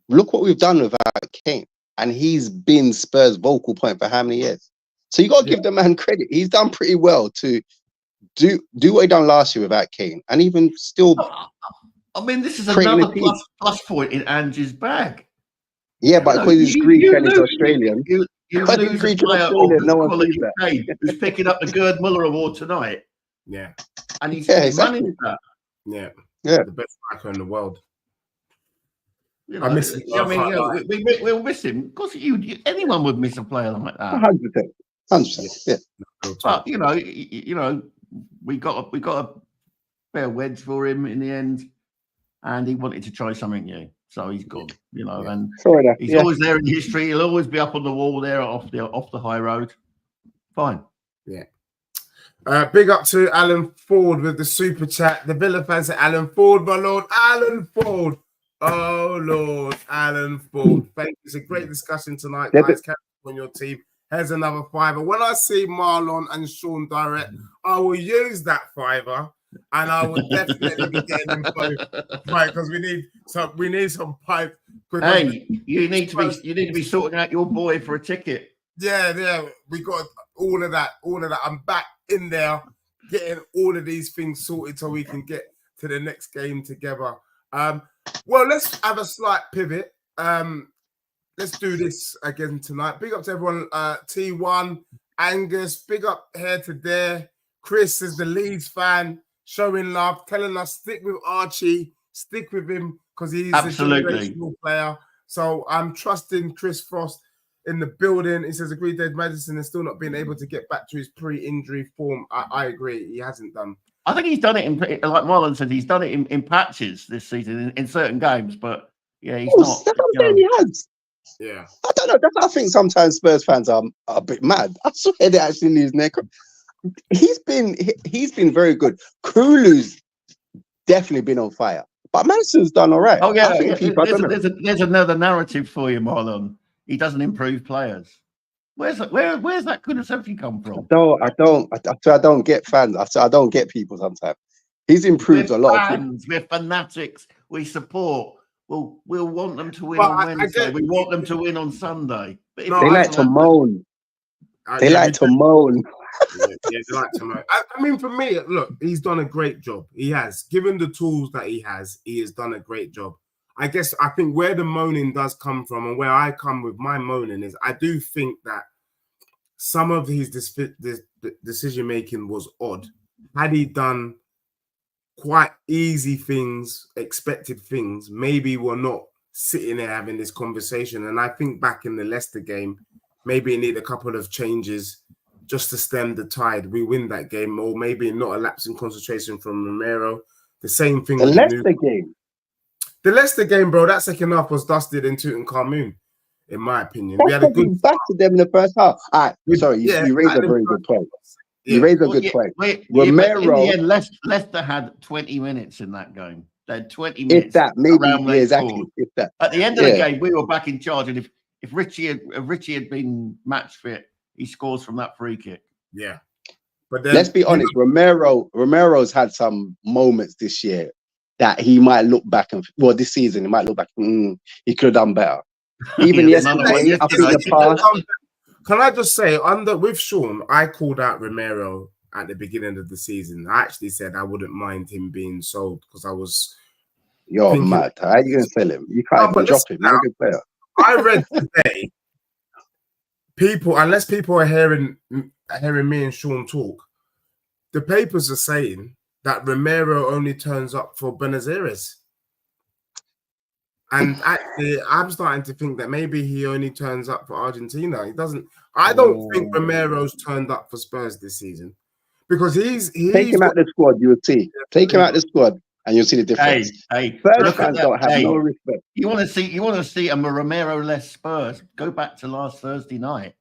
Look what we've done without Kane. And he's been Spurs' vocal point for how many years? So you got to give the man credit. He's done pretty well to do what he done last year without Kane. And even still... I mean, this is another plus point in Ange's bag. Yeah, but because he's Greek and he's Australian. You lose Greek and Australian, no one sees that. Kane, who's picking up the Gerd Muller Award tonight. Yeah. And he's exactly. managed that. Yeah. The best striker in the world. You know, I miss him. I mean, we'll miss him. Of course, anyone would miss a player like that. 100%. Yeah. But you know, we got a fair wedge for him in the end, and he wanted to try something new, so he's gone. You know, and he's always there in history. He'll always be up on the wall there off the high road. Fine. Yeah. Big up to Alan Ford with the super chat. The Villa fans say, Alan Ford, my lord, Alan Ford. Oh, Lord, Alan Ford. Thank you. It's a great discussion tonight, guys. Captain on your team. Here's another $5. When I see Marlon and Sean direct, I will use that $5 and I will definitely be getting them both. Right, because we need some pipe. Hey, you need to be sorting out your boy for a ticket. Yeah. We got all of that. I'm back in there getting all of these things sorted so we can get to the next game together. Well, let's have a slight pivot. Let's do this again tonight. Big up to everyone. T1, Angus, big up here to there. Chris is the Leeds fan, showing love, telling us stick with Archie, stick with him because he's a generational player. So I'm trusting Chris Frost in the building. He says, agreed, Dave Madison has still not been able to get back to his pre-injury form. I agree. He hasn't done. I think he's done it like Marlon said, he's done it in patches this season in certain games, but yeah, he's not. That's what I'm saying, he has. Yeah. I don't know. I think sometimes Spurs fans are a bit mad. I swear they actually lose their. He's been very good. Kulu's definitely been on fire, but Madison's done all right. Oh yeah, there's another narrative for you, Marlon. He doesn't improve players. Where's that Kulusevski come from? I don't get fans. I don't get people sometimes. He's improved a lot. Fans, we're fanatics. We support. We'll want them to win But on Wednesday. We want them to win on Sunday. But if They like to moan. They like to moan. Yeah, they like to moan. I mean, for me, look, he's done a great job. He has. Given the tools that he has done a great job. I think where the moaning does come from and where I come with my moaning is I do think that some of his decision making was odd. Had he done quite easy things, expected things, maybe we're not sitting there having this conversation. And I think back in the Leicester game, maybe it need a couple of changes just to stem the tide. We win that game, or maybe not a lapse in concentration from Romero. The same thing. The Leicester game. The Leicester game, bro, that second half was dusted in Tutankhamun, in my opinion. We had a good battered them in the first half. All right, sorry, you raised a very good point. You raised a good point. Romero, in the end, Leicester had 20 minutes in that game. They had 20 minutes. If that, maybe exactly. If that. At the end of the game, we were back in charge, and if Richie had been match fit, he scores from that free kick. Yeah, but then, let's be honest. Romero's had some moments this year that he might look back this season he might look back. He could have done better. Even yesterday, I think the pass. Can I just say, with Sean, I called out Romero at the beginning of the season. I actually said I wouldn't mind him being sold because I was. You're mad. How are you going to sell him? You can't even drop him. He's a good player. I read today, unless people are hearing me and Sean talk, the papers are saying that Romero only turns up for Buenos Aires. And actually, I'm starting to think that maybe he only turns up for Argentina. He doesn't. I don't think Romero's turned up for Spurs this season because he's take him out the squad. You will see. Take him out the squad, and you'll see the difference. Spurs fans don't have no respect. You want to see a Romero-less Spurs? Go back to last Thursday night.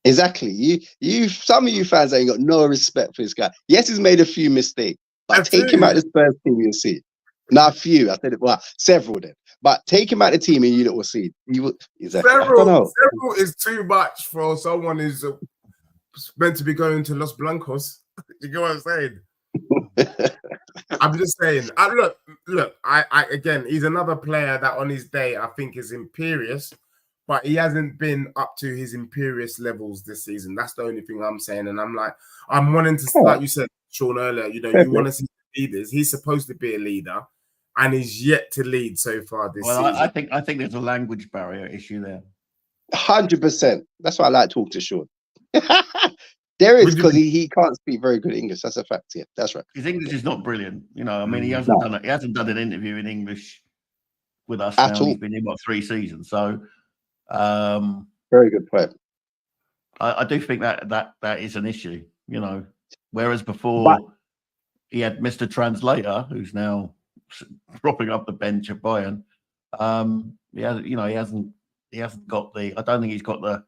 Exactly. Some of you fans ain't got no respect for this guy. Yes, he's made a few mistakes, but take him out the Spurs team, you'll see. Not a few. I said it. Well, several then. But take him out the team and you will see. Several is too much for someone who's meant to be going to Los Blancos. You get what I'm saying? I'm just saying. Look. I again, he's another player that on his day I think is imperious, but he hasn't been up to his imperious levels this season. That's the only thing I'm saying. And I'm wanting to, like you said, Sean, earlier. You want to see leaders. He's supposed to be a leader. And he's yet to lead so far this season. I think there's a language barrier issue there. 100%. That's why I like talking to Sean. There is, because he can't speak very good English. That's a fact. Yeah, that's right. His English is not brilliant. He hasn't done an interview in English with us at now. He's been in 3 seasons. So very good player. I do think that is an issue. Whereas before he had Mr. Translator, who's now propping up the bench at Bayern. He hasn't got the. I don't think he's got the,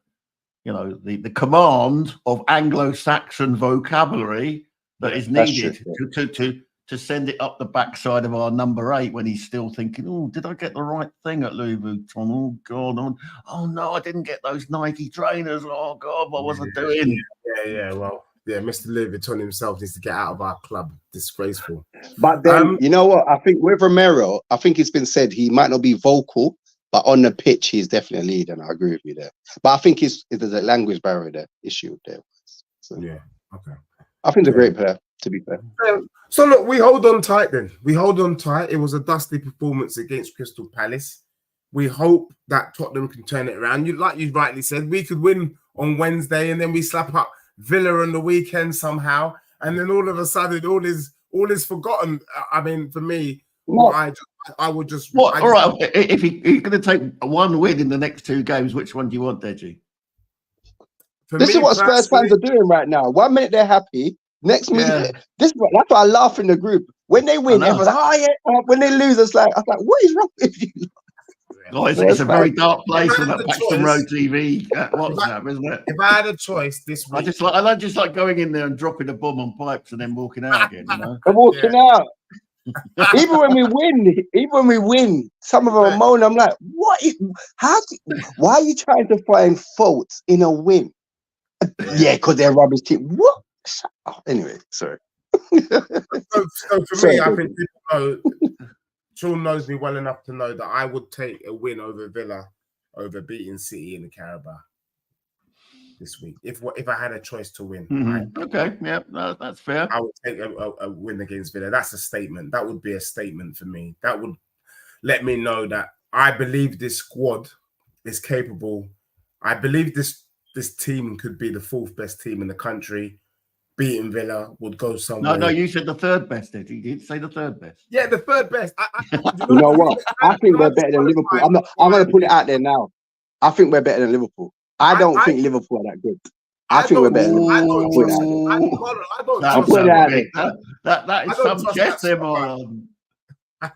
the command of Anglo-Saxon vocabulary that is needed to send it up the backside of our number 8 when he's still thinking, oh, did I get the right thing at Louis Vuitton? Oh God, oh no, I didn't get those Nike trainers. Oh God, what was I doing? Yeah. Well. Yeah, Mr. Levy himself needs to get out of our club. Disgraceful. But then, you know what? I think with Romero, I think it's been said he might not be vocal, but on the pitch, he's definitely a leader, and I agree with you there. But I think there's a language barrier issue there. So, yeah, okay. I think he's a great player, to be fair. So look, we hold on tight then. We hold on tight. It was a dusty performance against Crystal Palace. We hope that Tottenham can turn it around. Like you rightly said, we could win on Wednesday, and then we slap up Villa on the weekend somehow, and then all of a sudden all is forgotten. I mean, for me, I would just. All right, if you're going to take one win in the next 2 games, which one do you want, Deji? This is what Spurs fans are doing right now. 1 minute they're happy, next minute that's why I laugh in the group. When they win, everyone's like, "Oh yeah." When they lose, I was like, "What is wrong with you?" It's a very dark place on that Paxton Road TV WhatsApp, isn't it? If I had a choice this week, I just like going in there and dropping a bomb on pipes and then walking out again. I'm walking out. Even when we win, some of them are moaning. I'm like, why are you trying to find faults in a win? Yeah, because they're a rubbish team. What? Oh, anyway, sorry. So for me, I think people know, Sean knows me well enough to know that I would take a win over Villa over beating City in the Carabao this week. If I had a choice to win, Okay, yeah, that's fair. I would take a win against Villa. That's a statement. That would be a statement for me. That would let me know that I believe this squad is capable. I believe this team could be the fourth best team in the country. Beating Villa would go somewhere. No, you said the third best. Did you say the third best? Yeah, the third best. You know what? I think we're better than Liverpool. I'm going to put it out there now. I think we're better than Liverpool. I don't think Liverpool are that good. I think we're better than Liverpool. I'll put it out there. That is some chest there, Marlon. I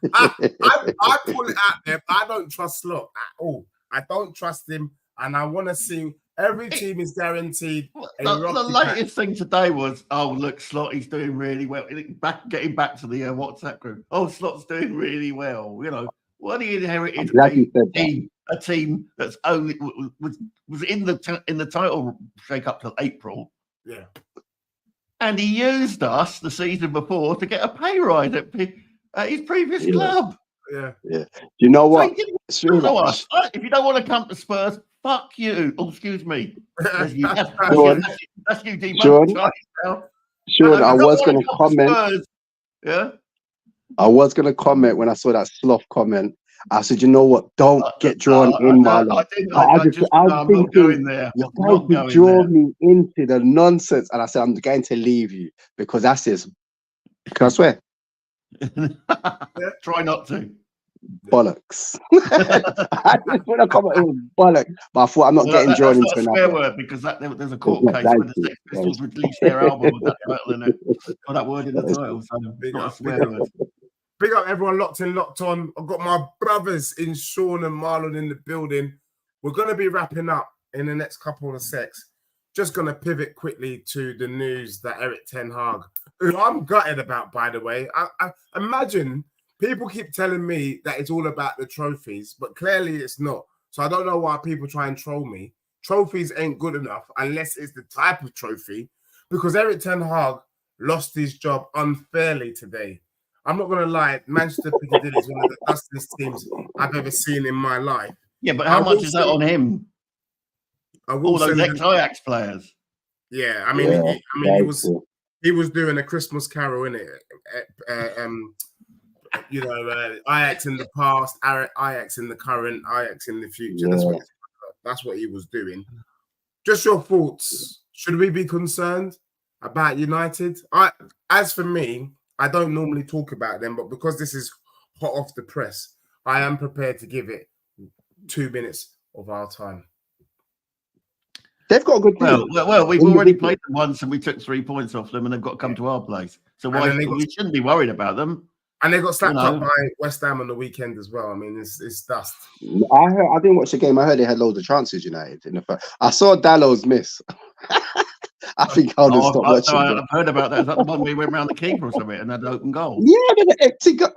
pull it out there. I don't trust Slot at all. I don't trust him, and I want to see every team is guaranteed. The latest thing today was, look, Slotty's doing really well. Getting back to the WhatsApp group. Slot's doing really well. You know, what he inherited a team that's only was in the title shake up till April. Yeah, and he used us the season before to get a pay rise at his previous club. Yeah. You know what? So if you don't want to come to Spurs, fuck you. Oh, excuse me. That's you, D. Sean, I was going to comment. Spurs, yeah. I was going to comment when I saw that sloth comment. I said, you know what? Don't get drawn in, Marlon. I was thinking, you're going to draw me into the nonsense. And I said, I'm going to leave you because that's this. Can I swear? Try not to. Bollocks. I just want to comment, it was bollocks. But I thought I'm not getting drawn into another. Swear word because there's a court case when the Sex Pistols released their album with that title in it. Or that word in the title. So it's not a swear word. Big up everyone locked on. I've got my brothers in Sean and Marlon in the building. We're going to be wrapping up in the next couple of secs. Just going to pivot quickly to the news that Erik ten Hag, who I'm gutted about, by the way. I imagine people keep telling me that it's all about the trophies, but clearly it's not. So I don't know why people try and troll me. Trophies ain't good enough unless it's the type of trophy, because Erik ten Hag lost his job unfairly today. I'm not going to lie, Manchester Piccadilly is one of the dustiest teams I've ever seen in my life. Yeah, but how much is that on him? All those ex-Ajax players. Yeah, I mean, he was doing a Christmas carol, innit? Ajax in the past, Ajax in the current, Ajax in the future. Yeah. That's what he was doing. Just your thoughts. Should we be concerned about United? As for me, I don't normally talk about them, but because this is hot off the press, I am prepared to give it 2 minutes of our time. They've got a good team. Well, we've already played them once and we took 3 points off them and they've got to come to our place. So we shouldn't be worried about them. And they got slapped up by West Ham on the weekend as well. I mean, it's dust. I didn't watch the game. I heard they had loads of chances, United. In the first. I saw Dallow's miss. I think I'll just stop watching. I've heard about that. Is that the one where he went around the keeper or something and had an open goal? Yeah, the empty goal.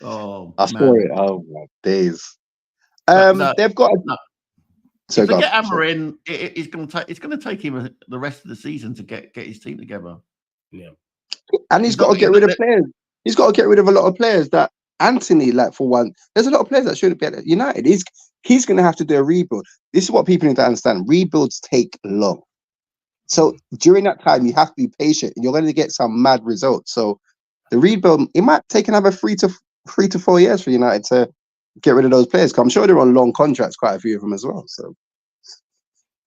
Oh, I saw it. Oh my days. They've got. So if they get Amorim, it's going to take him the rest of the season to get his team together. Yeah, and he's got to get rid of players. He's got to get rid of a lot of players that Anthony, like for one, there's a lot of players that shouldn't be at United. He's going to have to do a rebuild. This is what people need to understand. Rebuilds take long. So during that time, you have to be patient and you're going to get some mad results. So the rebuild, it might take another 3 to 4 years for United to get rid of those players. Because I'm sure they're on long contracts, quite a few of them as well. So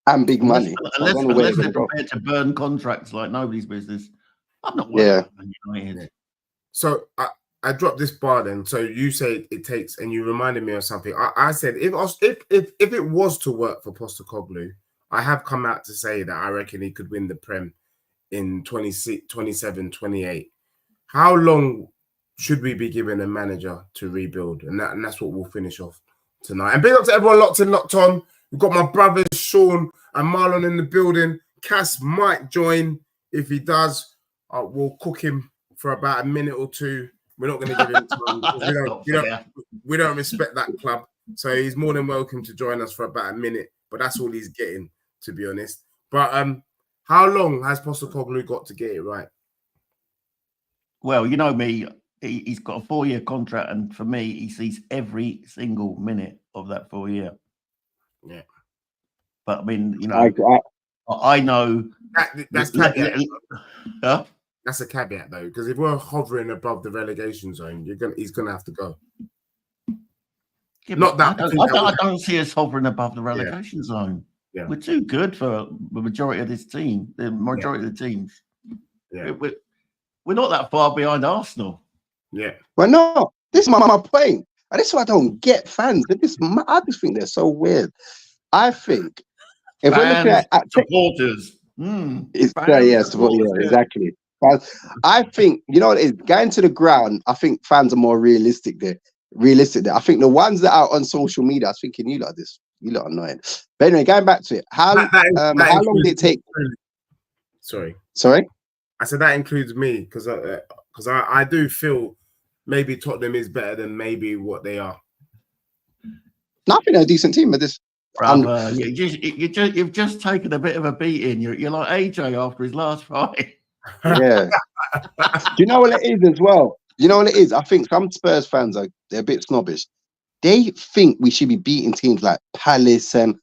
and big money. Unless they're prepared to burn contracts like nobody's business. I'm not worried about United. So I dropped this bar then. So you say it takes, and you reminded me of something. I said if it was to work for Postecoglou, I have come out to say that I reckon he could win the Prem in 26, 27, 28. How long should we be giving a manager to rebuild? And that's what we'll finish off tonight. And big up to everyone locked on. We've got my brothers Sean and Marlon in the building. Cass might join. If he does, we'll cook him for about a minute or two. We're not going to give him time. We don't respect that club. So he's more than welcome to join us for about a minute. But that's all he's getting, to be honest. But how long has Postecoglou got to get it right? Well, you know me. He's got a 4-year contract, and for me, he sees every single minute of that 4-year. Yeah. But I mean, you know, I know that's caveat. Huh? That's a caveat though, because if we're hovering above the relegation zone, he's gonna have to go. Yeah, Not that I don't see us hovering above the relegation zone. Yeah. We're too good for the majority of this team. The majority of the teams. Yeah. We're not that far behind Arsenal. Yeah. Well, no, this is my point. And this is what I don't get fans. I just think they're so weird. I think if we're looking at supporters, exactly. But I think you know what it is, going to the ground. I think fans are more realistic there. I think the ones that are on social media, I was thinking you lot are annoying. But anyway, going back to it, how long did it take? Sorry. I said that includes me because I do feel maybe Tottenham is better than maybe what they are. No, I think they're a decent team, but this. Brother, you've just taken a bit of a beating. You're like AJ after his last fight. Yeah. Do you know what it is as well? You know what it is? I think some Spurs fans they're a bit snobbish. They think we should be beating teams like Palace and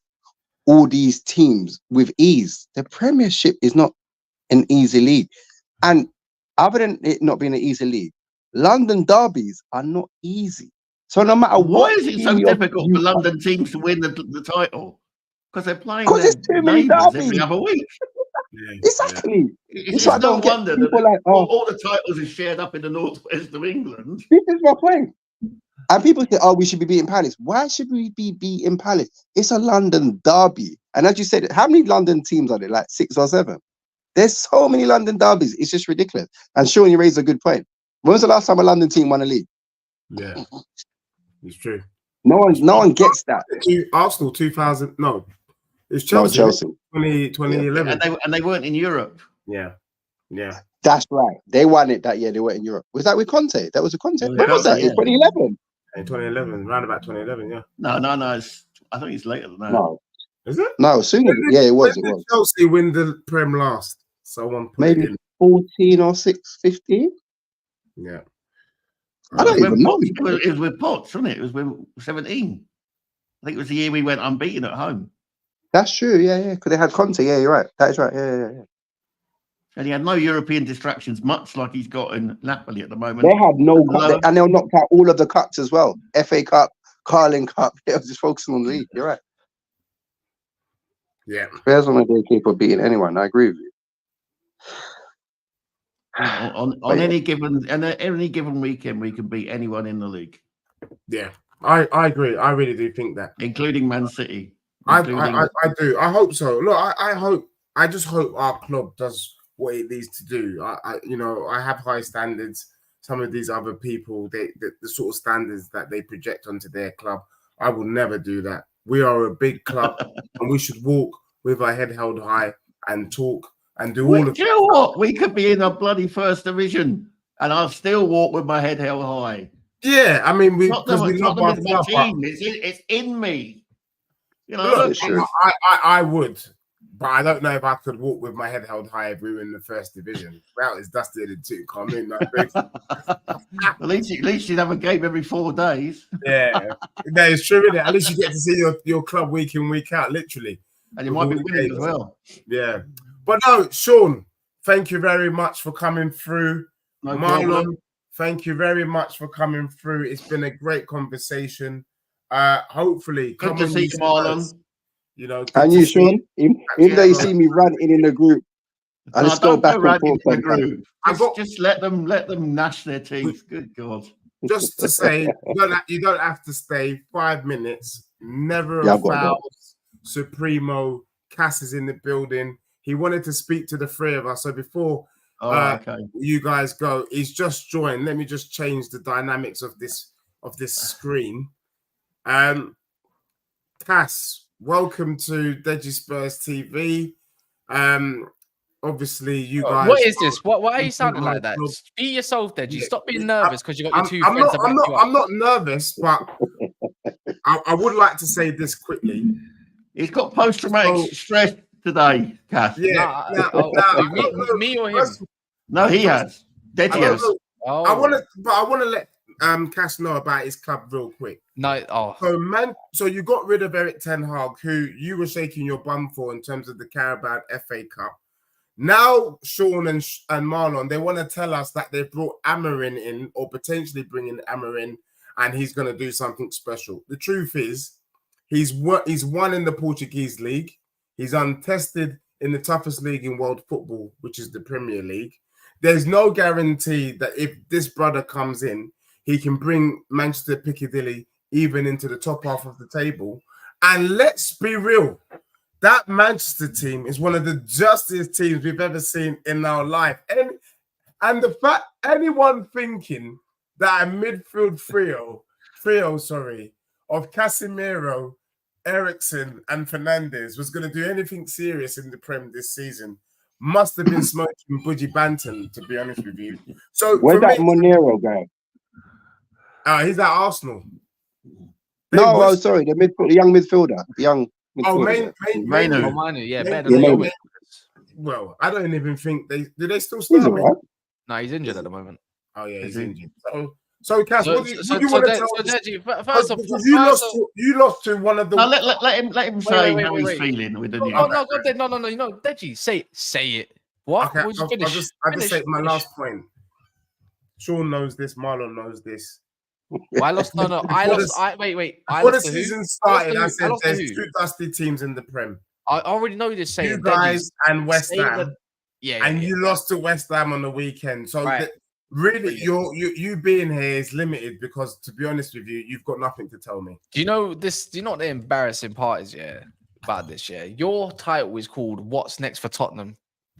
all these teams with ease. The Premiership is not an easy league. And other than it not being an easy league, London derbies are not easy. So no matter why is it so difficult for London teams to win the title? Because they're playing their too many neighbours derbies every other week. Exactly. It's no wonder that all the titles are shared up in the northwest of England. This is my point. And people say, "Oh, we should be beating Palace." Why should we be beating Palace? It's a London derby, and as you said, how many London teams are there? Like 6 or 7. There's so many London derbies. It's just ridiculous. And Sean, you raised a good point. When was the last time a London team won a league? Yeah, it's true. No one gets that. Arsenal 2000. No, it's Chelsea. 2011, and they weren't in Europe. Yeah. That's right. They won it that year. They were in Europe. Was that with Conte? That was with Conte. When was that? In 2011. In 2011, round about 2011. Yeah. No. I think it's later than that. No. Is it? No, sooner. Yeah, it was. Chelsea win the Prem last. Someone maybe 14 or 15. Yeah. I don't even know. It was with Potts, wasn't it? It was with 17. I think it was the year we went unbeaten at home. That's true. Yeah. Because they had Conte. Yeah, you're right. That is right. Yeah. And he had no European distractions, much like he's got in Napoli at the moment. They had no, and they knocked out all of the cups as well. FA Cup, Carling Cup. They were just focusing on the league. You're right. Yeah. Spurs on a day capable of beating anyone. I agree with you. On any given weekend, we can beat anyone in the league. Yeah, I agree. I really do think that, including Man City. I do. I hope so. Look, I just hope our club does what it needs to do. I have high standards. Some of these other people, the sort of standards that they project onto their club, I will never do that. We are a big club, and we should walk with our head held high and talk and do all of. Do you know what? We could be in a bloody first division, and I'll still walk with my head held high. Yeah, I mean, we love our team. It's in me. You know, I would. But I don't know if I could walk with my head held high if we were in the first division. Well, it's dusted and too common. At least you'd have a game every 4 days. Yeah, that is true, isn't it? At least you get to see your club week in, week out, literally. And you might be winning as well. Yeah. But no, Sean, thank you very much for coming through. No Marlon, problem. Thank you very much for coming through. It's been a great conversation. Hopefully, good to see you, Marlon. You know, and you, Sean, even though you see me ranting in the group, I just go back and forth in the group. Just let them gnash their teeth. Good God! Just to say, you don't have to stay 5 minutes. Never a foul. Supremo, Cass is in the building. He wanted to speak to the 3 of us. So before you guys go, he's just joined. Let me just change the dynamics of this screen. Cass, welcome to Deji Spurs TV. Obviously, you guys. What is this? Why are you sounding like that? Be yourself, Deji. Stop being nervous because you got your 2 friends to back you up. I'm not nervous, but I would like to say this quickly. He's got post-traumatic stress today, Cass. Yeah. Me or him? No, he has. Deji has. I want to let Cass know about his club real quick. No, So you got rid of Eric Ten Hag, who you were shaking your bum for in terms of the Carabao FA Cup. Now Sean and Marlon, they want to tell us that they've brought Amarin in, or potentially bringing Amarin, and he's going to do something special. The truth is, he's won in the Portuguese league. He's untested in the toughest league in world football, which is the Premier League. There's no guarantee that if this brother comes in, he can bring Manchester Piccadilly even into the top half of the table. And let's be real, that Manchester team is one of the justest teams we've ever seen in our life. And the fact anyone thinking that a midfield trio of Casemiro, Eriksen, and Fernandes was going to do anything serious in the Prem this season must have been smoking Budgie Banton, to be honest with you. So where's that Monero guy? He's at Arsenal. Sorry, the young midfielder. Manu, yeah, better than Manu. Well, I don't even think do they still start him? Right. No, he's injured at the moment. Oh yeah, he's injured. So Cass, what do you want to tell us? First of all, you lost to one of the. No, let him say how he's feeling with the new. No. You know, Deji, say it. What? Okay, I'll just say my last point. Sean knows this. Marlon knows this. Well, I lost. No. I lost. Wait. Before the season started, I said there's two dusty teams in the Prem. I already know this. Saying you guys and West Ham. You lost to West Ham on the weekend. So really, you being here is limited because, to be honest with you, you've got nothing to tell me. Do you know this? Do you know what the embarrassing part is? Yeah, about this. Yeah, your title is called "What's Next for Tottenham."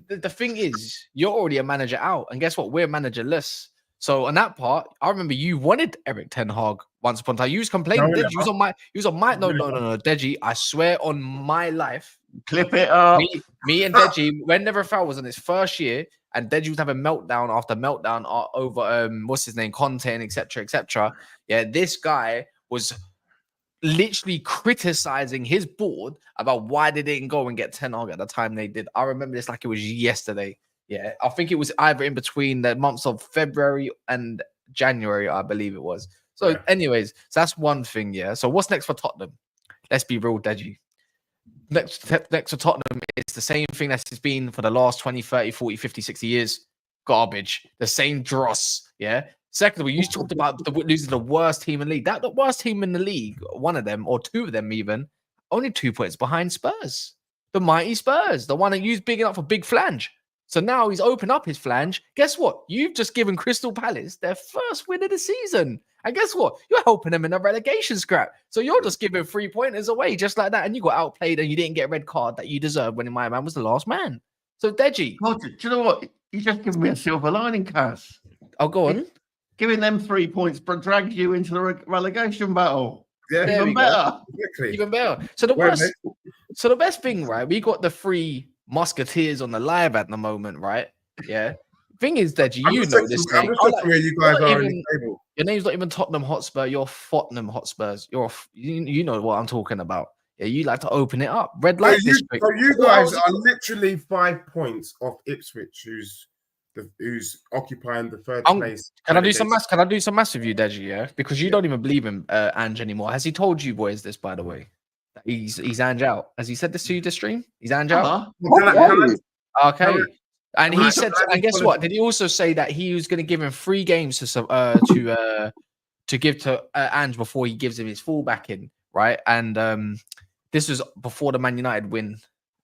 The thing is, you're already a manager out, and guess what? We're managerless. So on that part, I remember you wanted Eric Ten Hag once upon a time. You was complaining. No, you was on my no, Deji. I swear on my life. Clip it up. Me and Deji, when Never Fell was in his first year, and Deji was having meltdown after meltdown over what's his name, Conte, and etc. Yeah, this guy was literally criticizing his board about why they didn't go and get Ten Hag at the time they did. I remember this like it was yesterday. Yeah, I think it was either in between the months of February and January, I believe it was. So anyways, so that's one thing, yeah. So what's next for Tottenham? Let's be real, Deji. Next for Tottenham, it's the same thing that it's been for the last 20, 30, 40, 50, 60 years. Garbage. The same dross, yeah? Secondly, you talked about losing the worst team in the league. The worst team in the league, one of them, or two of them even, only 2 points behind Spurs. The mighty Spurs, the one that used big enough for big flange. So now he's opened up his flange. Guess what? You've just given Crystal Palace their first win of the season. And guess what? You're helping them in a relegation scrap. So you're just giving 3 pointers away just like that. And you got outplayed and you didn't get a red card that you deserved when my man was the last man. So Deji. God, do you know what? You just given me a silver lining, Cass. Oh, go on. Giving them 3 points but drags you into the relegation battle. Yeah, even better. Even better. So the best thing, right? We got the 3 Musketeers on the live at the moment, right? Yeah. Thing is, Deji, you know this thing. I'm just looking where you guys are in the table. Your name's not even Tottenham Hotspur. You're Tottenham Hotspurs. You know what I'm talking about. Yeah, you like to open it up. Red light district. So you guys are literally 5 points off Ipswich, who's occupying the third place. Can I do some maths? Can I do some maths with you, Deji? Yeah, because you don't even believe in Ange anymore. Has he told you boys this, by the way? He's Ange out. Has he said this to you this stream? He's Ange out. Okay. And he said, and guess what? Did he also say that he was going to give him 3 games to give to Ange before he gives him his fullback in, right? And this was before the Man United win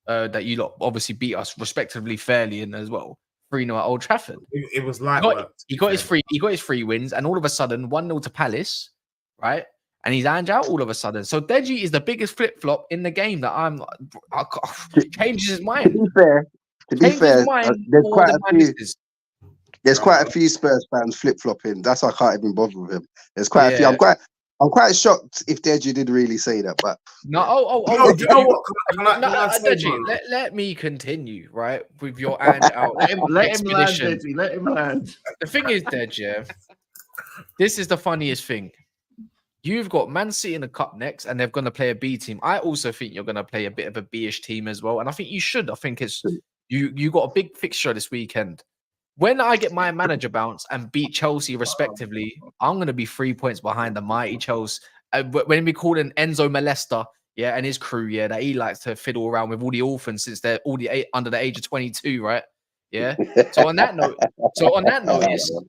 that you lot obviously beat us respectively fairly in as well. 3-0 at Old Trafford. It was like he got his 3 wins, and all of a sudden 1-0 to Palace, right? And he's Ange out all of a sudden. So Deji is the biggest flip flop in the game that changes his mind. To be fair, there's quite a few Spurs fans flip flopping. That's why I can't even bother with him. There's quite a few. I'm quite shocked if Deji did really say that, but you know what? Deji, let me continue, right? With your Ange out. Let him land, Deji. Let him land. The thing is, Deji, this is the funniest thing. You've got Man City in the cup next, and they're going to play a B team. I also think you're going to play a bit of a B-ish team as well, and I think you should. I think it's you got a big fixture this weekend. when I get my manager bounce and beat Chelsea respectively, I'm going to be 3 points behind the mighty Chelsea. When we call an Enzo Molester, yeah, and his crew, yeah, that he likes to fiddle around with all the orphans since they're all under the age of 22, right? Yeah. So on that notice,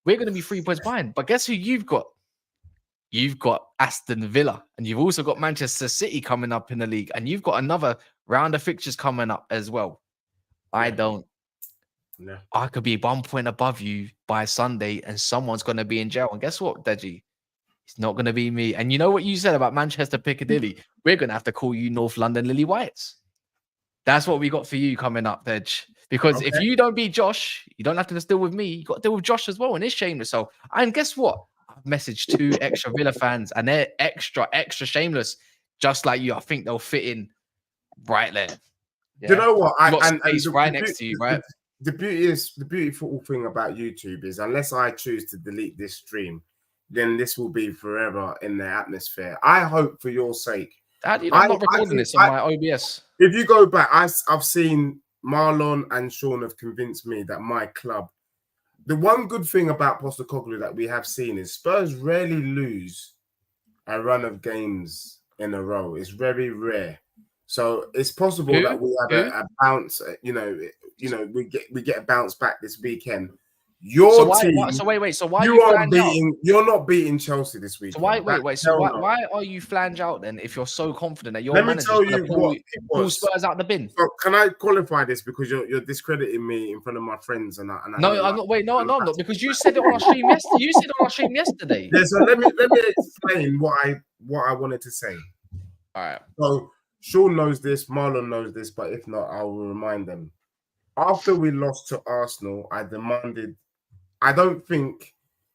we're going to be 3 points behind. But guess who you've got? You've got Aston Villa, and you've also got Manchester City coming up in the league, and you've got another round of fixtures coming up as well. I don't. No. I could be 1 point above you by Sunday, and someone's going to be in jail. And guess what, Deji? It's not going to be me. And you know what you said about Manchester Piccadilly? We're going to have to call you North London Lily Whites. That's what we got for you coming up, Dej. Because if you don't beat Josh, you don't have to deal with me. You got to deal with Josh as well, and it's shameless. So, and guess what? I've messaged 2 extra Villa fans, and they're extra shameless, just like you. I think they'll fit in right there. Yeah? Do you know what? Right next to you, right? The beautiful thing about YouTube is, unless I choose to delete this stream, then this will be forever in the atmosphere. I hope, for your sake. I'm not recording this on my OBS. If you go back, I've seen Marlon and Sean have convinced me that my club. The one good thing about Postecoglou that we have seen is Spurs rarely lose a run of games in a row. It's very rare. So it's possible that we have a bounce. You know, we get a bounce back this weekend. Your team. So wait. So why you are beating? You're not beating Chelsea this week. So wait. So why are you flange out then? If you're so confident that your manager's going to pull Spurs out the bin. So can I qualify this, because you're discrediting me in front of my friends and I'm not. Wait, no, I'm not, because you said it on our stream yesterday. You said it on our stream yesterday. Yeah. So let me explain what I wanted to say. All right. So Sean knows this, Marlon knows this, but if not, I will remind them. After we lost to Arsenal, I don't think,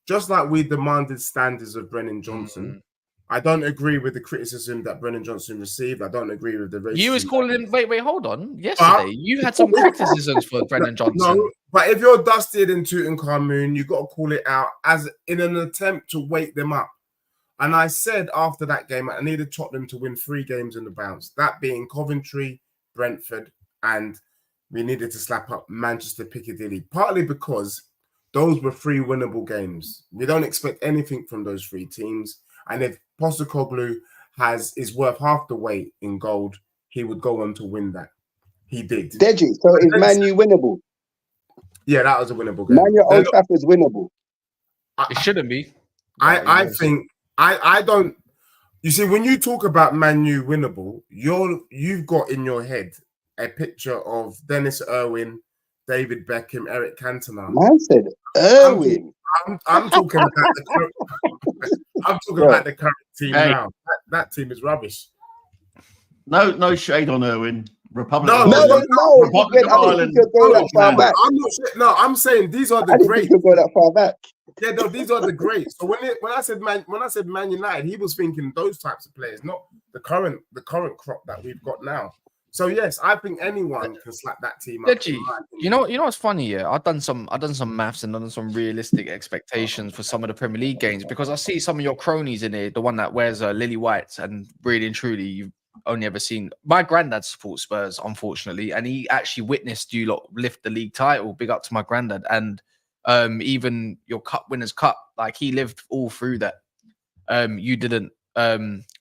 just like we demanded standards of Brennan Johnson, I don't agree with the criticism that Brennan Johnson received. I don't agree with the racism. You was calling him, wait, hold on. Yesterday, you had some criticisms for Brennan Johnson. No, but if you're dusted in Tutankhamun, you got to call it out as in an attempt to wake them up. And I said after that game, I needed Tottenham to win 3 games in the bounce, that being Coventry, Brentford, and we needed to slap up Manchester Piccadilly, partly because those were 3 winnable games. We don't expect anything from those 3 teams. And if Postecoglou is worth half the weight in gold, he would go on to win that. He did. Deji, so is Man U winnable? Yeah, that was a winnable game. Man U Old Trafford's winnable. It shouldn't be. I think I don't. You see, when you talk about Man U winnable, you've got in your head a picture of Dennis Irwin, David Beckham, Eric Cantona. Man said Irwin. I'm talking about the current. I'm talking about the current team now. That team is rubbish. No shade on Irwin. Republic. No. Republic of Ireland. I'm saying these are the greats. You go that far back. Yeah, no, these are the greats. So when I said Man United, he was thinking those types of players, not the current crop that we've got now. So yes, I think anyone can slap that team up. You know what's funny? Yeah, I've done some maths and done some realistic expectations for some of the Premier League games, because I see some of your cronies in here, the one that wears Lily Whites, and really and truly, you've only ever seen. My granddad supports Spurs, unfortunately, and he actually witnessed you lot lift the league title. Big up to my granddad, and even your Cup Winners' Cup, like he lived all through that. You didn't.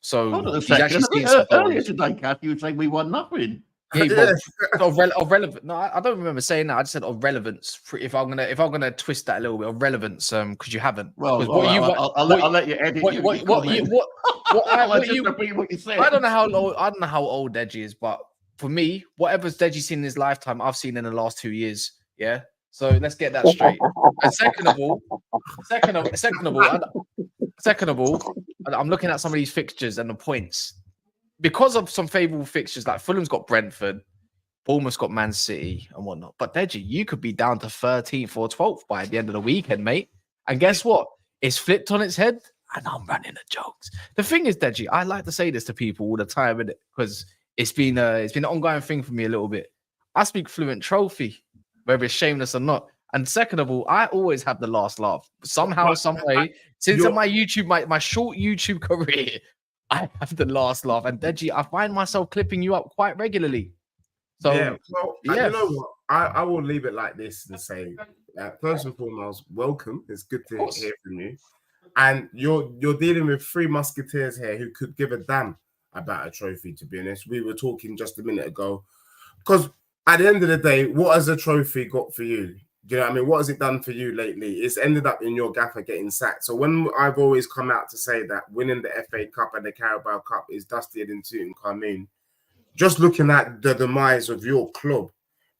So he's actually seen earlier today, Kath, you would say we won nothing. Yeah, of relevant. No, I don't remember saying that. I just said of relevance. If I'm gonna twist that a little bit of relevance, because you haven't. Well, I'll let you edit. What you said. I don't know how old Deji is, but for me, whatever's Deji seen in his lifetime, I've seen in the last 2 years. Yeah. So let's get that straight. And second of all, I'm looking at some of these fixtures and the points. Because of some favourable fixtures, like Fulham's got Brentford, Bournemouth's got Man City and whatnot. But Deji, you could be down to 13th or 12th by the end of the weekend, mate. And guess what? It's flipped on its head, and I'm running the jokes. The thing is, Deji, I like to say this to people all the time, because it's been an ongoing thing for me a little bit. I speak fluent trophy, whether it's shameless or not. And second of all, I always have the last laugh. Somehow, some way, since my short YouTube career, I have the last laugh. And Deji, I find myself clipping you up quite regularly. So yeah, well, you know what? I will leave it like this and say, First and foremost, welcome. It's good to course. hear from you. And you're dealing with three musketeers here who could give a damn about a trophy, to be honest. We were talking just a minute ago. Because at the end of the day, what has a trophy got for you? Do you know what I mean? What has it done for you lately? It's ended up in your gaffer getting sacked. So when I've always come out to say that winning the FA Cup and the Carabao Cup is dusted in Tutankhamun, just looking at the demise of your club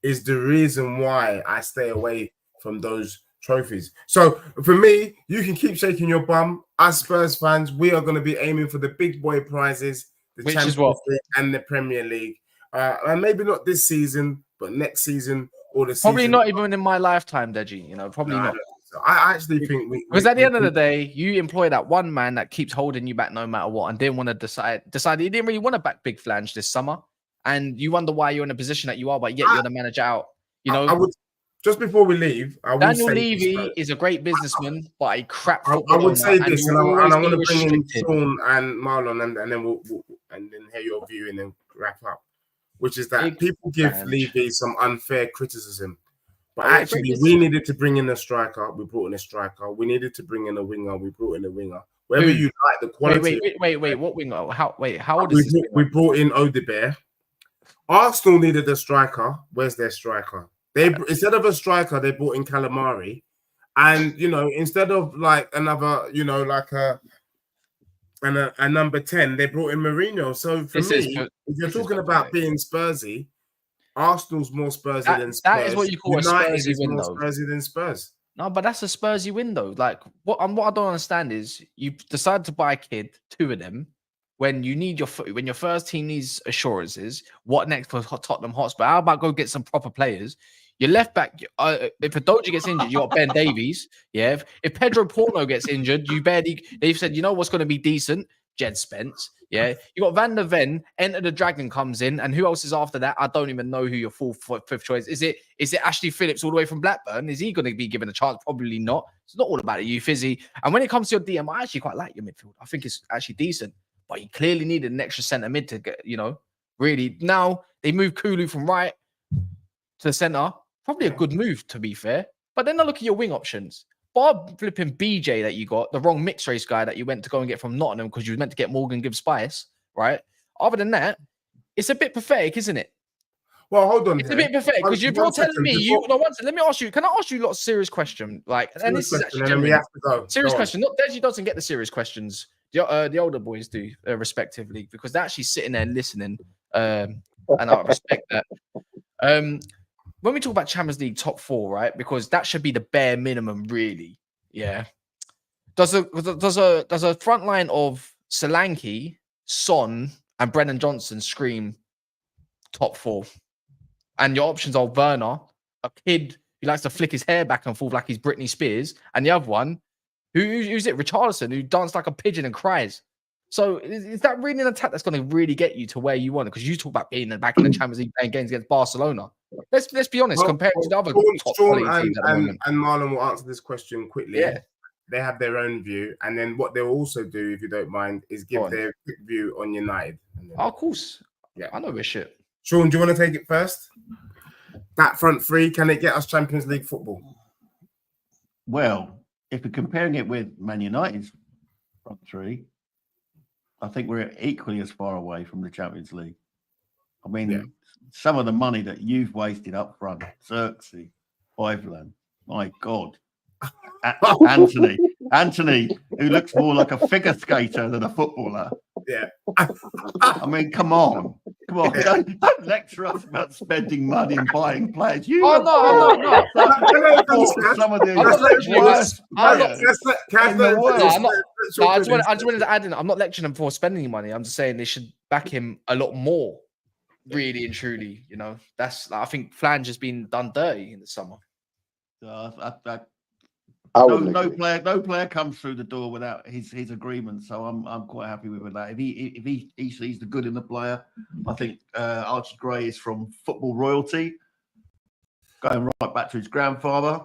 is the reason why I stay away from those trophies. So for me, you can keep shaking your bum. As Spurs fans, we are going to be aiming for the big boy prizes, the Which Champions is what? League and the Premier League. And maybe not this season, but next season or the Probably season. not even in my lifetime, Deji. You know, probably No, I not. don't think so. I actually think Because at the end of the day, you employ that one man that keeps holding you back no matter what, and didn't want to decide he didn't really want to back Big Flange this summer, and you wonder why you're in a position that you are, but yet you're the manager out. You know, I would just before we leave, I will Daniel say Levy is a great businessman, but a crap I footballer. would say and this, you and will I always want be to bring in restricted. Sean and Marlon, and then we'll and then hear your view and then wrap up. Which is that Big people give Flange. Levy some unfair criticism, but Oh, yeah, actually great we needed to bring in a striker. We brought in a striker. We needed to bring in a winger. We brought in a winger. Whether you like the quality. Wait. What winger? How old is this? We brought in Odebear. Arsenal needed a striker. Where's their striker? They instead of a striker, they brought in Calamari, and instead of like another, like a number 10, they brought in Mourinho. So for me, if you're talking about being Spursy, Arsenal's more Spursy than Spurs. That is what you call United a Spursy is window. more Spursy than Spurs. No, but that's a Spursy window. Like what I don't understand is you decide to buy a kid, two of them, when you need when your first team needs assurances. What next for Tottenham Hotspur? How about go get some proper players? Your left back, if Adoji gets injured, you got Ben Davies. Yeah, if Pedro Porno gets injured, they've said, you know what's going to be decent? Jed Spence. Yeah, you got Van der Ven, Enter the Dragon comes in, and who else is after that? I don't even know who your fifth choice is. Is it Ashley Phillips all the way from Blackburn? Is he going to be given a chance? Probably not. It's not all about you, Fizzy. And when it comes to your DM, I actually quite like your midfield. I think it's actually decent, but you clearly needed an extra centre mid to get, really. Now they move Kulu from right to the centre. Probably a good move, to be fair. But then I look at your wing options. Bob flipping BJ that you got, the wrong mixed race guy that you went to go and get from Nottingham because you were meant to get Morgan Gibbs Spice, right? Other than that, it's a bit pathetic, isn't it? Well, hold on. It's a bit pathetic because you're telling me let me ask you. Can I ask you a lot of serious question? Like, and this is actually and we have to go. Serious question. Not Deji doesn't get the serious questions. The older boys do, respectively, because they're actually sitting there listening, and I respect that. When we talk about Champions League top 4, right? Because that should be the bare minimum, really. Yeah. Does a front line of Solanke, Son, and Brennan Johnson scream top 4? And your options are Werner, a kid who likes to flick his hair back and forth like he's Britney Spears, and the other one, who's it? Richarlison, who danced like a pigeon and cries. So is that really an attack that's going to really get you to where you want it? Because you talk about being back in the Champions League playing games against Barcelona. Let's be honest, compared to the other top Sean teams at the moment. And Marlon will answer this question quickly. Yeah. They have their own view. And then what they'll also do, if you don't mind, is give their quick view on United. Oh, of course. Yeah. I know this shit. Sean, do you want to take it first? That front three, can it get us Champions League football? Well, if we're comparing it with Man United's front three, I think we're equally as far away from the Champions League. I mean, some of the money that you've wasted up front, Xerxes, Iveland, my God. Anthony, who looks more like a figure skater than a footballer. Yeah. I mean, come on. Don't lecture us about spending money and buying players. I'm not. Some of the worst players in the world. I just wanted to add in, I'm not lecturing them for spending money. I'm just saying they should back him a lot more, really and truly. I think Flange has been done dirty in the summer. No player comes through the door without his agreement. So I'm quite happy with that. If he sees the good in the player, I think Archie Gray is from football royalty, going right back to his grandfather,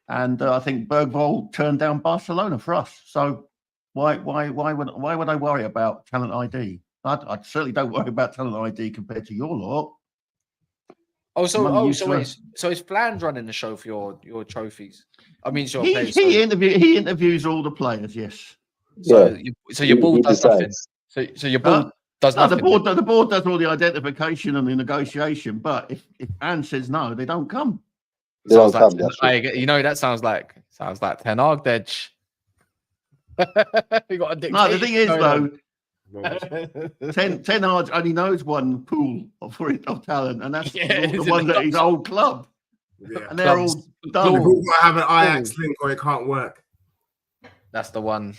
and I think Bergvall turned down Barcelona for us. So why would I worry about talent ID? I certainly don't worry about talent ID compared to your lot. So is Flange running the show for your trophies? I mean, your players. He interviews all the players. Yes. So your board does nothing. decides. So your board does nothing. The board does all the identification and the negotiation. But if Anne says no, they don't come. They don't come. That's true. That sounds like Ten Hag. Dedge. You got a no, the thing is though. Ten Hag only knows one pool of talent, and that's the one at his old club. Yeah. And they're all done. They've all got to have an Ajax link or it can't work. That's the one.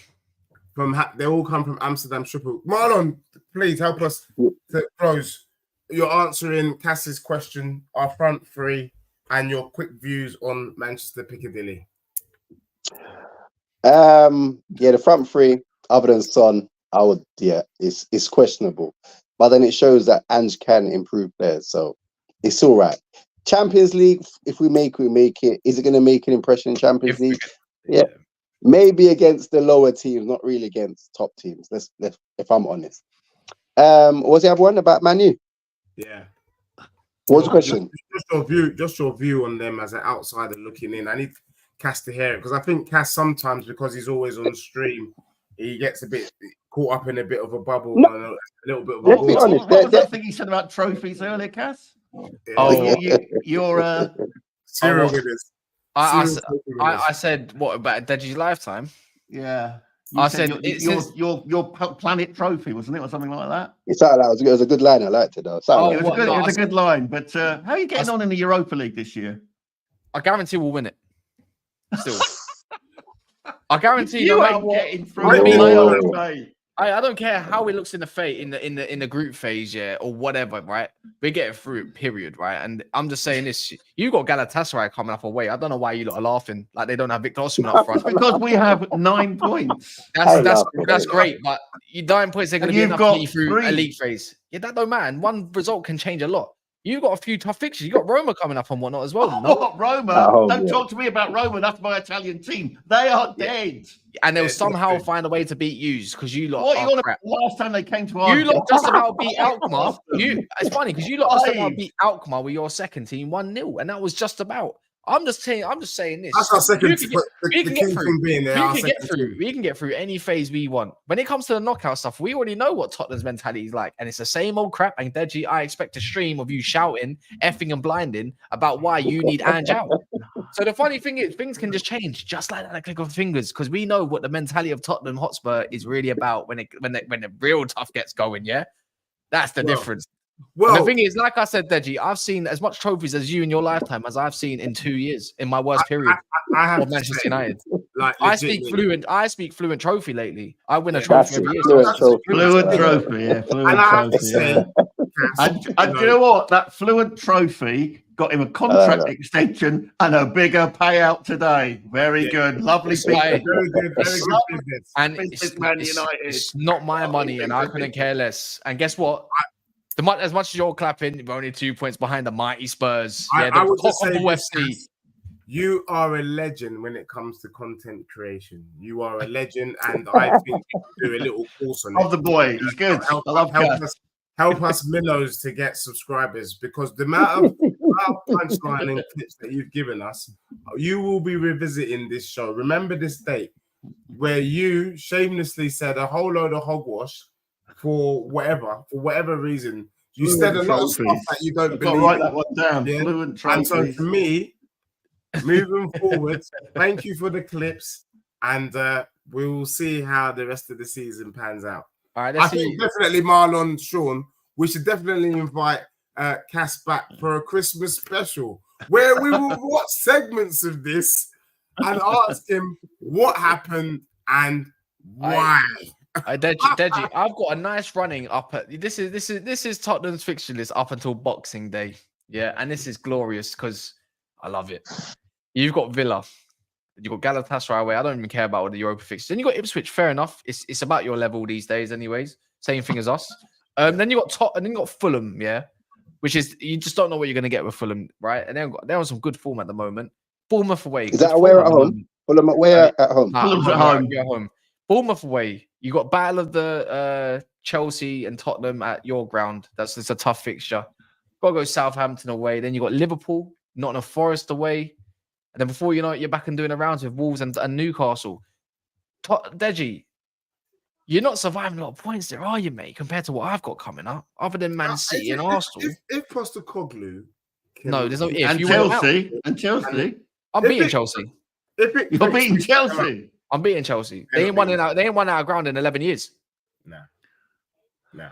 They all come from Amsterdam Schiphol. Marlon, please help us to close. You're answering Cass's question, our front three, and your quick views on Manchester Piccadilly. The front three, other than Son, it's questionable. But then it shows that Ange can improve players, so it's all right. Champions League, if we make it. Is it going to make an impression in Champions League? Yeah. Maybe against the lower teams, not really against top teams. Let's if I'm honest. What's the other one about Man U? Yeah. What's the question? Just your view on them as an outsider looking in. I need Cass to hear it because I think Cass sometimes, because he's always on stream, he gets a bit caught up in a bit of a bubble. No. And a little bit of Let's be honest. What was that thing you said about trophies earlier, Cass? Yeah. Oh, you're serial winners. I said what about Deji's lifetime? Yeah. I said your planet trophy, wasn't it, or something like that? It was a good line. I liked it though. It was a good line. But how are you getting on in the Europa League this year? I guarantee we'll win it. Still, I guarantee you no ain't getting through. I don't care how it looks in the fate in the group phase, or whatever, right? We're getting through it, period, right? And I'm just saying this: you got Galatasaray coming up away. I don't know why you lot are laughing like they don't have Victor Osimhen up front. Because we have 9 points. That's great, but you 9 points are going to be enough to get you through a league phase. Yeah, that don't matter. One result can change a lot. You got a few tough fixtures. You got Roma coming up and whatnot as well. No? Roma? Don't talk to me about Roma. That's my Italian team. They are dead. And they'll somehow find a way to beat yous because you lot. Last time they came to our you lot just about beat Alkmaar. It's funny because you lot just about beat Alkmaar with your second team 1-0, and that was just about. I'm just saying this. That's our second. We can get through any phase we want. When it comes to the knockout stuff, we already know what Tottenham's mentality is like, and it's the same old crap. And Deji, I expect a stream of you shouting, effing, and blinding about why you need Ange out. So the funny thing is, things can just change just like that, a click of the fingers, because we know what the mentality of Tottenham Hotspur is really about when the real tough gets going. Yeah, that's the difference. Well, and the thing is, like I said, Deji, I've seen as much trophies as you in your lifetime as I've seen in 2 years in my worst period of Manchester United. I speak fluent trophy lately. I win a trophy every year. Fluent trophy, yeah. And you know what? That fluent trophy got him a contract extension and a bigger payout today. Very good. Lovely. Very good business. And it's not my money, and I couldn't care less. And guess what? As much as you're clapping, we're only 2 points behind the mighty Spurs. I would just say FC. You are a legend when it comes to content creation. You are a legend, and I think you should do a little course on it. Of the boy, he's good. Help us minnows to get subscribers, because the amount of punchline and clips that you've given us, you will be revisiting this show. Remember this date where you shamelessly said a whole load of hogwash. For whatever reason, you said a lot of stuff that you don't believe. Write that one down. Yeah? And so for me, moving forward, thank you for the clips, and we will see how the rest of the season pans out. All right, I think definitely Marlon, Sean, we should definitely invite Cass back for a Christmas special where we will watch segments of this and ask him what happened and why. Deji, I've got a nice running up at this is Tottenham's fixture list up until Boxing Day. Yeah, and this is glorious because I love it. You've got Villa, you've got Galatasaray away. I don't even care about the Europa fixture. Then you got Ipswich. Fair enough. It's about your level these days, anyways. Same thing as us. Then you got Tottenham. Then you got Fulham. Yeah, which is you just don't know what you're going to get with Fulham, right? And they're on some good form at the moment. Bournemouth away. Is that away or at home? Fulham away at home. Fulham's at home. You're at home. Bournemouth away. You got battle of the Chelsea and Tottenham at your ground. It's a tough fixture. Got to go Southampton away. Then you got Liverpool, Nottingham Forest away. And then before you know it, you're back and doing the rounds with Wolves and Newcastle. Deji, you're not surviving a lot of points there, are you, mate, compared to what I've got coming up, other than Man City and Arsenal? If Postecoglou... No, there's no if. And you Chelsea. And Chelsea. I'm beating Chelsea. You're beating Chelsea. I'm beating Chelsea. They ain't won out of ground in 11 years. No.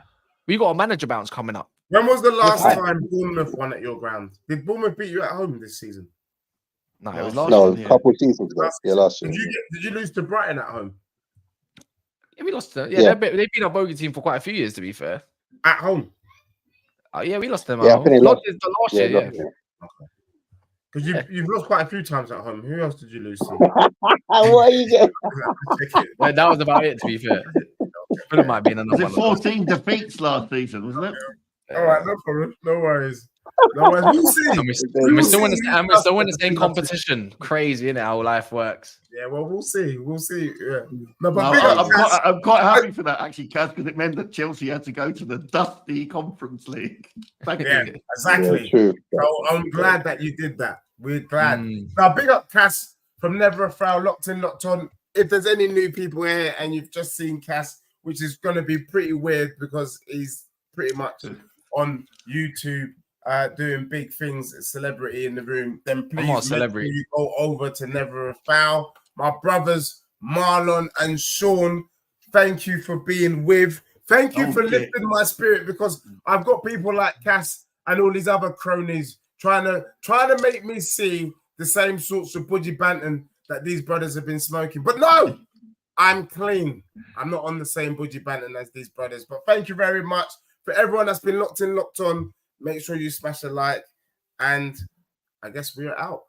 We got a manager bounce coming up. When was the last time Bournemouth won at your ground? Did Bournemouth beat you at home this season? No, it was last No, year. a couple of seasons ago. Yeah, last year. Did you lose to Brighton at home? Yeah, we lost to they've been a bogey team for quite a few years, to be fair. At home? Yeah, we lost them Yeah, at I home. think they lost Last year, yeah. Okay. Because you've lost quite a few times at home. Who else did you lose to? What are you getting? Yeah, that was about it, to be fair. But it might be another Was it one. 14 defeats last season, wasn't it? All right, no problem. No worries. We'll see. And we're still in the same competition. Crazy, isn't it, how life works? Yeah, well, we'll see. We'll see. Yeah. No, but I'm quite happy for that, actually, Kaz, because it meant that Chelsea had to go to the dusty Conference League. Yeah, exactly. Yeah, so I'm glad that you did that. We're glad. Now, big up Cass from Never a Foul, locked in, locked on. If there's any new people here and you've just seen Cass, which is going to be pretty weird because he's pretty much on YouTube doing big things, a celebrity in the room, then please make sure you go over to Never a Foul. My brothers, Marlon and Sean, thank you for being with. Thank you for lifting my spirit, because I've got people like Cass and all these other cronies trying to make me see the same sorts of budgie banton that these brothers have been smoking. But no, I'm clean. I'm not on the same budgie banton as these brothers. But thank you very much for everyone that's been locked in, locked on. Make sure you smash a like, and I guess we're out.